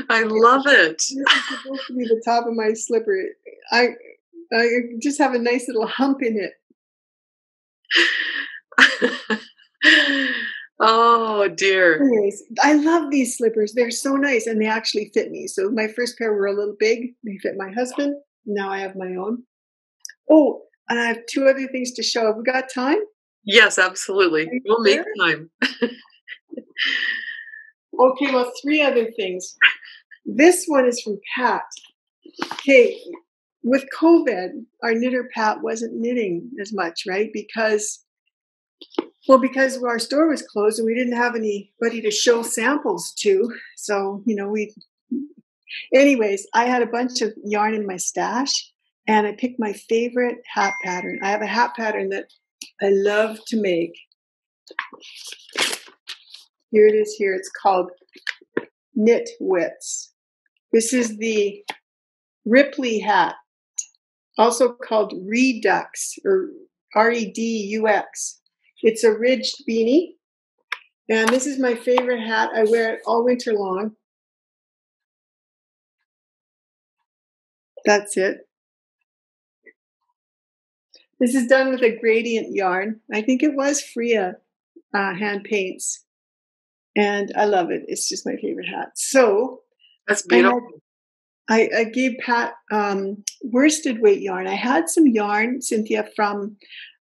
[SPEAKER 1] I love it.
[SPEAKER 2] This is supposed to be the top of my slipper. I just have a nice little hump in it.
[SPEAKER 1] Oh dear.
[SPEAKER 2] Anyways, I love these slippers. They're so nice, and they actually fit me. So my first pair were a little big. They fit my husband. Now I have my own. Oh, and I have 2 other things to show. Have we got time?
[SPEAKER 1] Yes, absolutely. We'll make time.
[SPEAKER 2] Okay, well, 3 other things. This one is from Pat. Okay, with COVID, our knitter Pat wasn't knitting as much, right? Because our store was closed and we didn't have anybody to show samples to. So, anyways, I had a bunch of yarn in my stash, and I picked my favorite hat pattern. I have a hat pattern that I love to make. Here it is here. It's called Knit Wits. This is the Ripley Hat, also called Redux, or Redux. It's a ridged beanie, and this is my favorite hat. I wear it all winter long. That's it. This is done with a gradient yarn. I think it was Freya hand paints, and I love it. It's just my favorite hat. So
[SPEAKER 1] That's beautiful.
[SPEAKER 2] I gave Pat worsted weight yarn. I had some yarn, Cynthia, from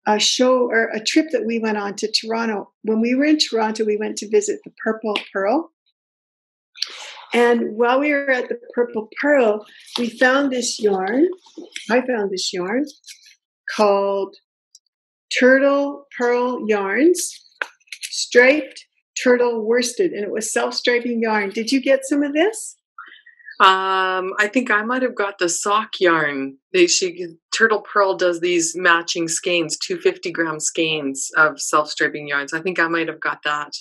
[SPEAKER 2] a show or a trip that we went on to Toronto. When we were in Toronto, we went to visit the Purple Pearl. And while we were at the Purple Pearl, we found this yarn. I found this yarn called Turtle Pearl Yarns, striped turtle worsted, and it was self-striping yarn. Did you get some of this?
[SPEAKER 1] I think I might have got the sock yarn. Turtle Pearl does these matching skeins, 250-gram skeins of self-striping yarns. I think I might have got that.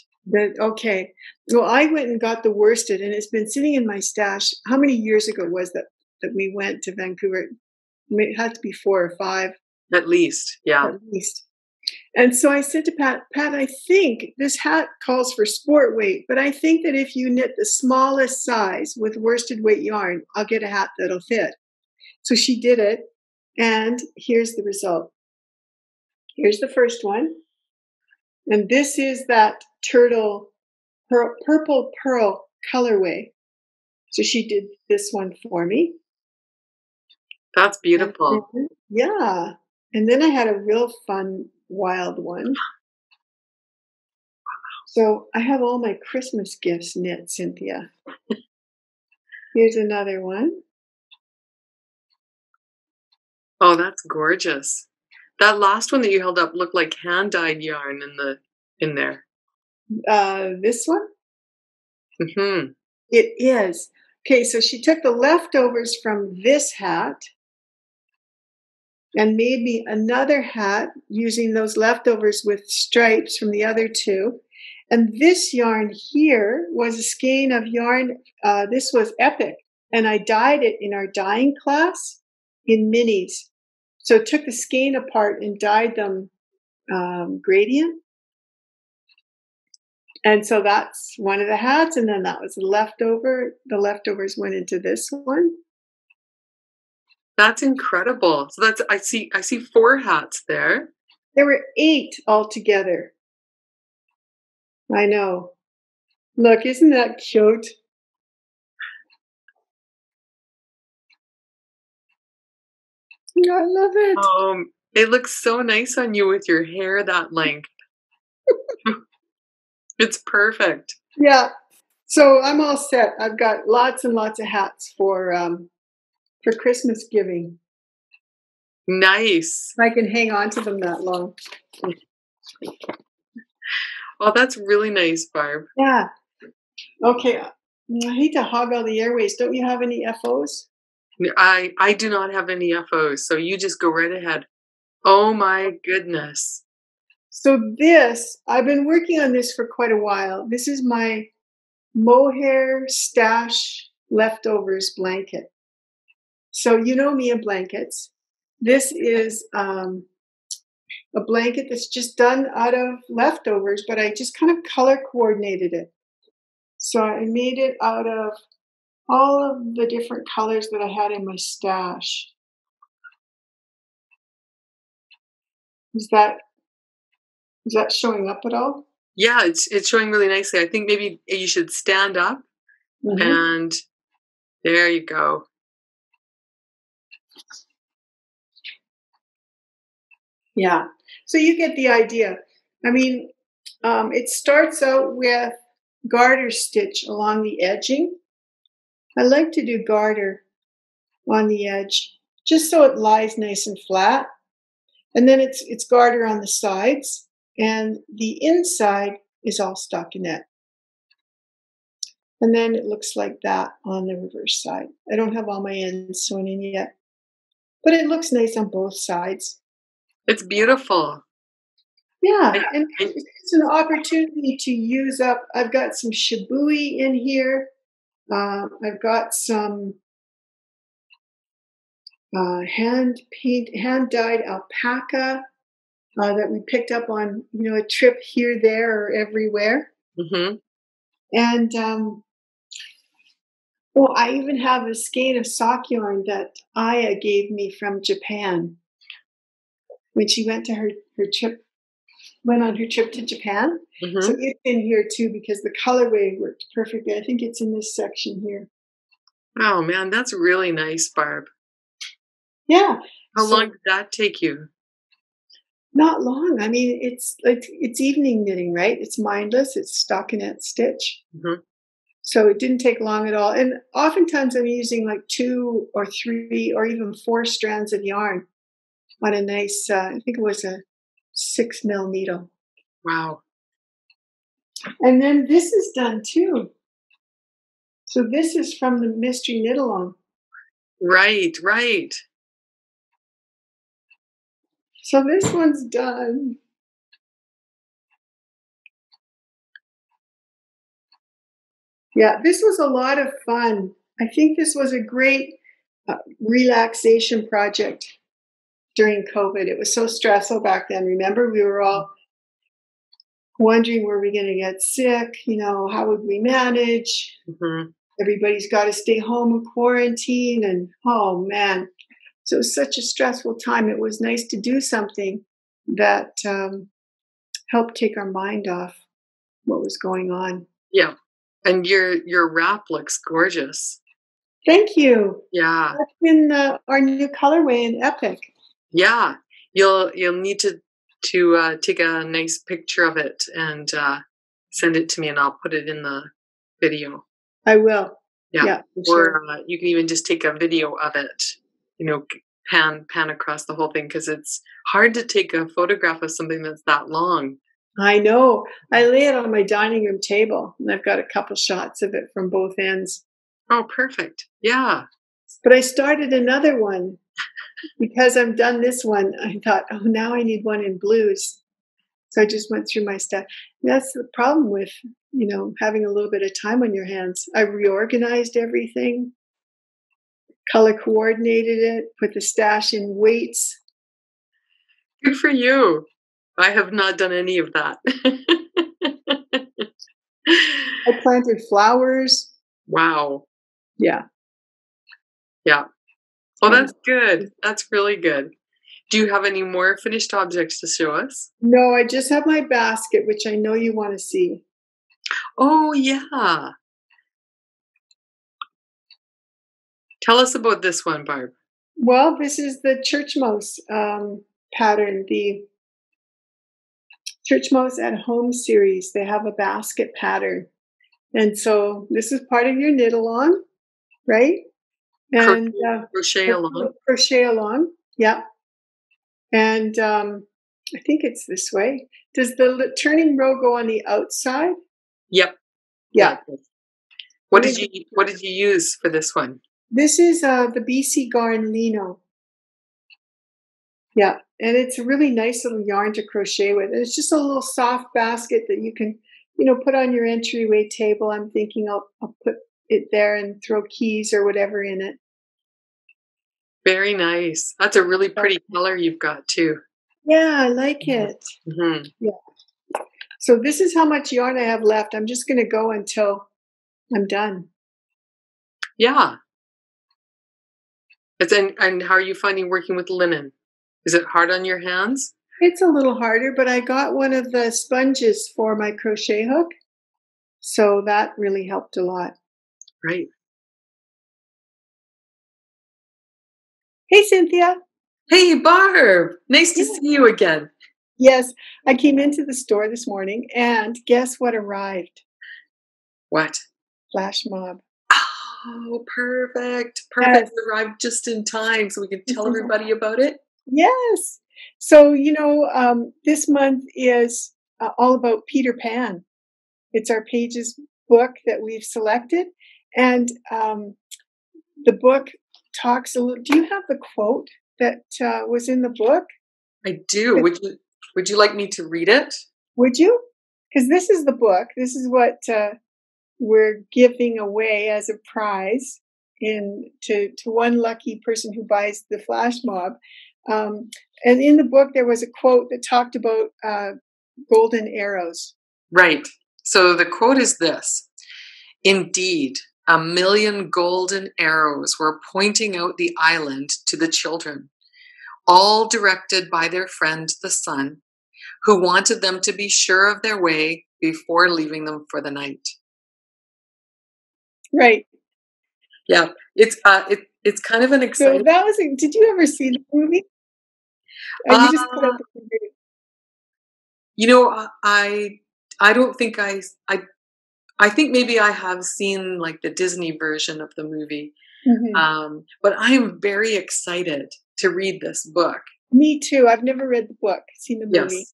[SPEAKER 2] Okay. Well, I went and got the worsted, and it's been sitting in my stash. How many years ago was that we went to Vancouver? It had to be 4 or 5.
[SPEAKER 1] At least, yeah.
[SPEAKER 2] At least. And so I said to Pat, I think this hat calls for sport weight, but I think that if you knit the smallest size with worsted weight yarn, I'll get a hat that'll fit. So she did it, and here's the result. Here's the first one. And this is that Purple Pearl colorway. So she did this one for me.
[SPEAKER 1] That's beautiful.
[SPEAKER 2] Yeah. And then I had a real fun, wild one. So I have all my Christmas gifts knit, Cynthia. Here's another one.
[SPEAKER 1] Oh, that's gorgeous. That last one that you held up looked like hand-dyed yarn in there.
[SPEAKER 2] This one?
[SPEAKER 1] Mm-hmm.
[SPEAKER 2] It is. Okay, so she took the leftovers from this hat and made me another hat using those leftovers with stripes from the other two. And this yarn here was a skein of yarn. This was Epic. And I dyed it in our dyeing class in minis. So took the skein apart and dyed them gradient. And so that's one of the hats. And then that was the leftover. The leftovers went into this one.
[SPEAKER 1] That's incredible. So I see 4 hats there.
[SPEAKER 2] There were 8 altogether. I know. Look, isn't that cute? I love it.
[SPEAKER 1] It looks so nice on you with your hair that length. It's perfect.
[SPEAKER 2] Yeah. So I'm all set. I've got lots and lots of hats for Christmas giving.
[SPEAKER 1] Nice.
[SPEAKER 2] I can hang on to them that long.
[SPEAKER 1] Well, that's really nice, Barb.
[SPEAKER 2] Yeah. Okay. I hate to hog all the airways. Don't you have any FOs?
[SPEAKER 1] I do not have any FOs, so you just go right ahead. Oh my goodness.
[SPEAKER 2] So this, I've been working on this for quite a while. This is my Mohair stash leftovers blanket. So you know me and blankets. This is a blanket that's just done out of leftovers, but I just kind of color coordinated it. So I made it out of all of the different colors that I had in my stash. Is that showing up at all?
[SPEAKER 1] Yeah, it's showing really nicely. I think maybe you should stand up, and there you go.
[SPEAKER 2] Yeah. So you get the idea. I mean, it starts out with garter stitch along the edging. I like to do garter on the edge just so it lies nice and flat. And then it's garter on the sides, and the inside is all stockinette. And then it looks like that on the reverse side. I don't have all my ends sewn in yet, but it looks nice on both sides.
[SPEAKER 1] It's beautiful.
[SPEAKER 2] Yeah, and it's an opportunity to use up. I've got some shibui in here. I've got some hand-dyed alpaca that we picked up on, a trip here, there, or everywhere.
[SPEAKER 1] Mm-hmm.
[SPEAKER 2] And I even have a skein of sock yarn that Aya gave me from Japan when she went to her trip. Went on her trip to Japan. So it's in here too because the colorway worked perfectly. I think it's in this section here.
[SPEAKER 1] Oh man, that's really nice, Barb.
[SPEAKER 2] Yeah.
[SPEAKER 1] How
[SPEAKER 2] So
[SPEAKER 1] long did that take you?
[SPEAKER 2] not long. I mean, it's evening knitting, right? It's mindless. It's stockinette stitch.
[SPEAKER 1] Hmm.
[SPEAKER 2] So it didn't take long at all. And oftentimes I'm using like 2 or 3 or even 4 strands of yarn on a nice, I think it was a 6 mil needle.
[SPEAKER 1] Wow.
[SPEAKER 2] And then this is done too. So this is from the Mystery Knit Along.
[SPEAKER 1] Right, right.
[SPEAKER 2] So this one's done. Yeah, this was a lot of fun. I think this was a great relaxation project during COVID. It was so stressful back then. Remember, we were all wondering, were we going to get sick? You know, how would we manage?
[SPEAKER 1] Hmm.
[SPEAKER 2] Everybody's got to stay home in quarantine. And oh man, so it was such a stressful time. It was nice to do something that helped take our mind off what was going on.
[SPEAKER 1] Yeah. And your wrap looks gorgeous.
[SPEAKER 2] Thank you.
[SPEAKER 1] Yeah.
[SPEAKER 2] That's been our new colorway in Epic.
[SPEAKER 1] Yeah. You'll need to take a nice picture of it and send it to me, and I'll put it in the video.
[SPEAKER 2] I will.
[SPEAKER 1] Yeah.
[SPEAKER 2] Yeah,
[SPEAKER 1] Or
[SPEAKER 2] sure.
[SPEAKER 1] you can even just take a video of it. You know, pan across the whole thing, because it's hard to take a photograph of something that's that long.
[SPEAKER 2] I know. I lay it on my dining room table, and I've got a couple shots of it from both ends.
[SPEAKER 1] Oh, perfect. Yeah.
[SPEAKER 2] But I started another one because I'm done this one. I thought, oh, now I need one in blues. So I just went through my stuff. And that's the problem with, you know, having a little bit of time on your hands. I reorganized everything, color coordinated it, put the stash in weights.
[SPEAKER 1] Good for you. I have not done any of that.
[SPEAKER 2] I planted flowers.
[SPEAKER 1] Wow.
[SPEAKER 2] Yeah.
[SPEAKER 1] Yeah. Well, that's good. That's really good. Do you have any more finished objects to show us?
[SPEAKER 2] No, I just have my basket, which I know you want to see.
[SPEAKER 1] Oh, yeah. Tell us about this one, Barb.
[SPEAKER 2] Well, this is the church mouse pattern, the Church Mouse at Home series. They have a basket pattern. And so this is part of your knit along, right? And
[SPEAKER 1] Crochet along.
[SPEAKER 2] crochet along. Yeah. And I think it's this way. Does the turning row go on the outside?
[SPEAKER 1] Yep.
[SPEAKER 2] Yeah.
[SPEAKER 1] What did you use for this one?
[SPEAKER 2] This is the BC Garn Lino. Yeah, and it's a really nice little yarn to crochet with. And it's just a little soft basket that you can, you know, put on your entryway table. I'm thinking I'll put it there and throw keys or whatever in it.
[SPEAKER 1] Very nice. That's a really pretty color you've got too.
[SPEAKER 2] Yeah, I like it.
[SPEAKER 1] Mm-hmm.
[SPEAKER 2] Yeah. So this is how much yarn I have left. I'm just going to go until I'm done.
[SPEAKER 1] Yeah. And how are you finding working with linen? Is it hard on your hands?
[SPEAKER 2] It's a little harder, but I got one of the sponges for my crochet hook. So that really helped a lot.
[SPEAKER 1] Right.
[SPEAKER 2] Hey, Cynthia.
[SPEAKER 1] Hey, Barb. Nice to see you again.
[SPEAKER 2] Yes, I came into the store this morning and guess what arrived?
[SPEAKER 1] What?
[SPEAKER 2] Flash mob.
[SPEAKER 1] Oh, perfect.
[SPEAKER 2] Yes.
[SPEAKER 1] It arrived just in time so we can tell everybody about it.
[SPEAKER 2] Yes. So, you know, this month is all about Peter Pan. It's our Pages book that we've selected. And the book talks a little. Do you have the quote that was in the book?
[SPEAKER 1] I do. Would you like me to read it?
[SPEAKER 2] Would you? Because this is the book. This is what we're giving away as a prize to one lucky person who buys the flash mob. And in the book, there was a quote that talked about golden arrows.
[SPEAKER 1] Right. So the quote is this: "Indeed, 1,000,000 golden arrows were pointing out the island to the children, all directed by their friend the sun, who wanted them to be sure of their way before leaving them for the night."
[SPEAKER 2] Right.
[SPEAKER 1] Yeah, it's kind of an
[SPEAKER 2] So
[SPEAKER 1] exciting.
[SPEAKER 2] that was. Did you ever see the movie? You just put out the movie.
[SPEAKER 1] You know, I don't think I think maybe I have seen like the Disney version of the movie, but I am very excited to read this book.
[SPEAKER 2] Me too. I've never read the book, seen the movie.
[SPEAKER 1] Yes,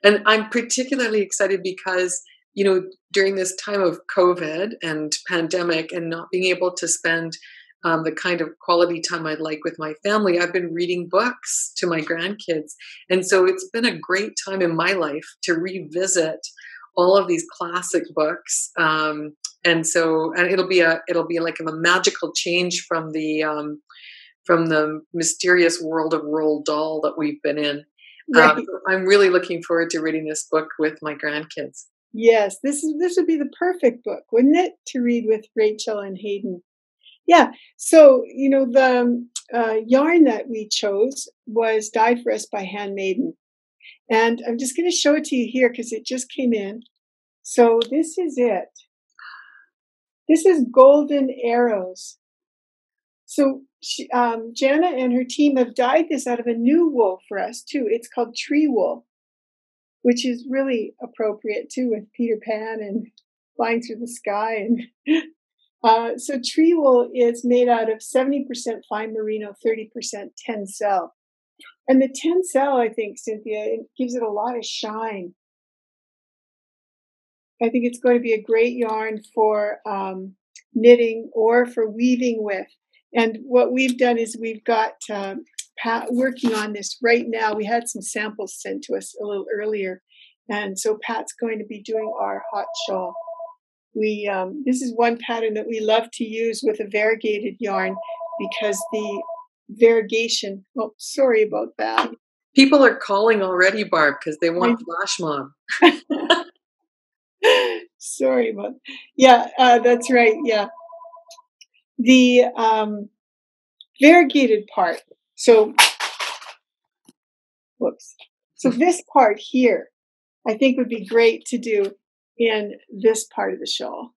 [SPEAKER 1] and I'm particularly excited because during this time of COVID and pandemic, and not being able to spend the kind of quality time I'd like with my family, I've been reading books to my grandkids, and so it's been a great time in my life to revisit all of these classic books. And it'll be like a magical change from the mysterious world of Roald Dahl that we've been in.
[SPEAKER 2] Right.
[SPEAKER 1] I'm really looking forward to reading this book with my grandkids.
[SPEAKER 2] Yes, this would be the perfect book, wouldn't it, to read with Rachel and Hayden? Yeah. So the yarn that we chose was Dyed for Us by Handmaiden, and I'm just going to show it to you here because it just came in. So this is it. This is Golden Arrows. So Jana and her team have dyed this out of a new wool for us too. It's called tree wool, which is really appropriate too with Peter Pan and flying through the sky. And so tree wool is made out of 70% fine merino, 30% tencel. And the tencel, I think, Cynthia, it gives it a lot of shine. I think it's going to be a great yarn for knitting or for weaving with. And what we've done is we've got Pat working on this right now. We had some samples sent to us a little earlier. And so Pat's going to be doing our hot shawl. This is one pattern that we love to use with a variegated yarn because the variegation, oh, sorry about that.
[SPEAKER 1] People are calling already, Barb, because they want flash mob.
[SPEAKER 2] Sorry about, yeah, that's right. Yeah. The variegated part. So, whoops. So this part here, I think would be great to do in this part of the shawl.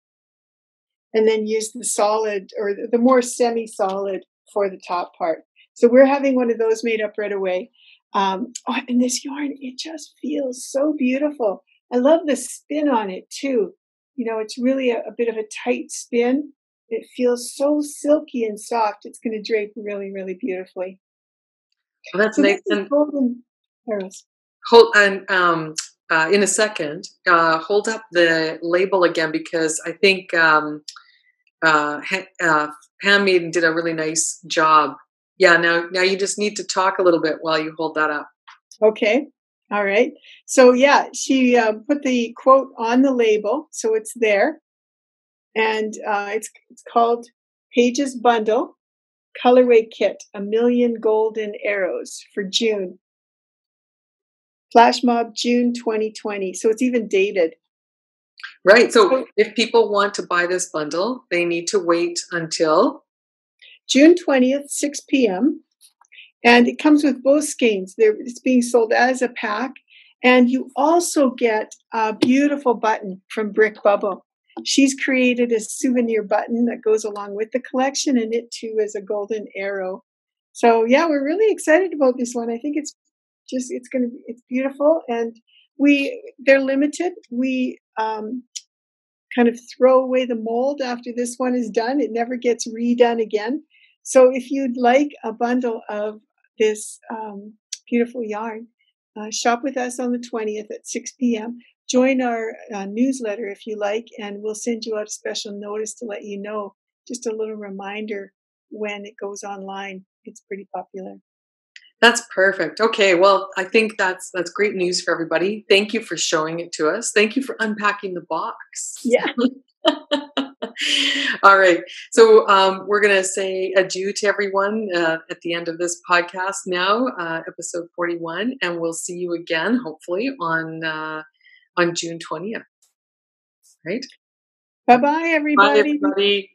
[SPEAKER 2] And then use the solid or the more semi-solid for the top part. So we're having one of those made up right away. And this yarn, it just feels so beautiful. I love the spin on it too. It's really a bit of a tight spin. It feels so silky and soft. It's going to drape really, really beautifully.
[SPEAKER 1] Well, that's nice. And
[SPEAKER 2] Golden Arrows.
[SPEAKER 1] In a second, hold up the label again because I think Handmaiden did a really nice job. Yeah. Now you just need to talk a little bit while you hold that up.
[SPEAKER 2] Okay. All right. So yeah, she put the quote on the label, so it's there, and it's called Pages Bundle Colorway Kit: 1,000,000 Golden Arrows for June. Flash Mob June 2020. So it's even dated.
[SPEAKER 1] Right. So if people want to buy this bundle, they need to wait until
[SPEAKER 2] June 20th, 6 p.m. And it comes with both skeins. It's being sold as a pack. And you also get a beautiful button from Brick Bubble. She's created a souvenir button that goes along with the collection, and it too is a golden arrow. So yeah, we're really excited about this one. I think it's beautiful, and they're limited. We kind of throw away the mold after this one is done. It never gets redone again. So if you'd like a bundle of this beautiful yarn, shop with us on the 20th at 6 p.m. Join our newsletter if you like, and we'll send you out a special notice to let you know, just a little reminder when it goes online. It's pretty popular.
[SPEAKER 1] That's perfect. Okay, well, I think that's great news for everybody. Thank you for showing it to us. Thank you for unpacking the box.
[SPEAKER 2] Yeah.
[SPEAKER 1] All right. So we're going to say adieu to everyone at the end of this podcast now, episode 41, and we'll see you again, hopefully, on June 20th. Right?
[SPEAKER 2] Bye-bye, everybody.
[SPEAKER 1] Bye, everybody.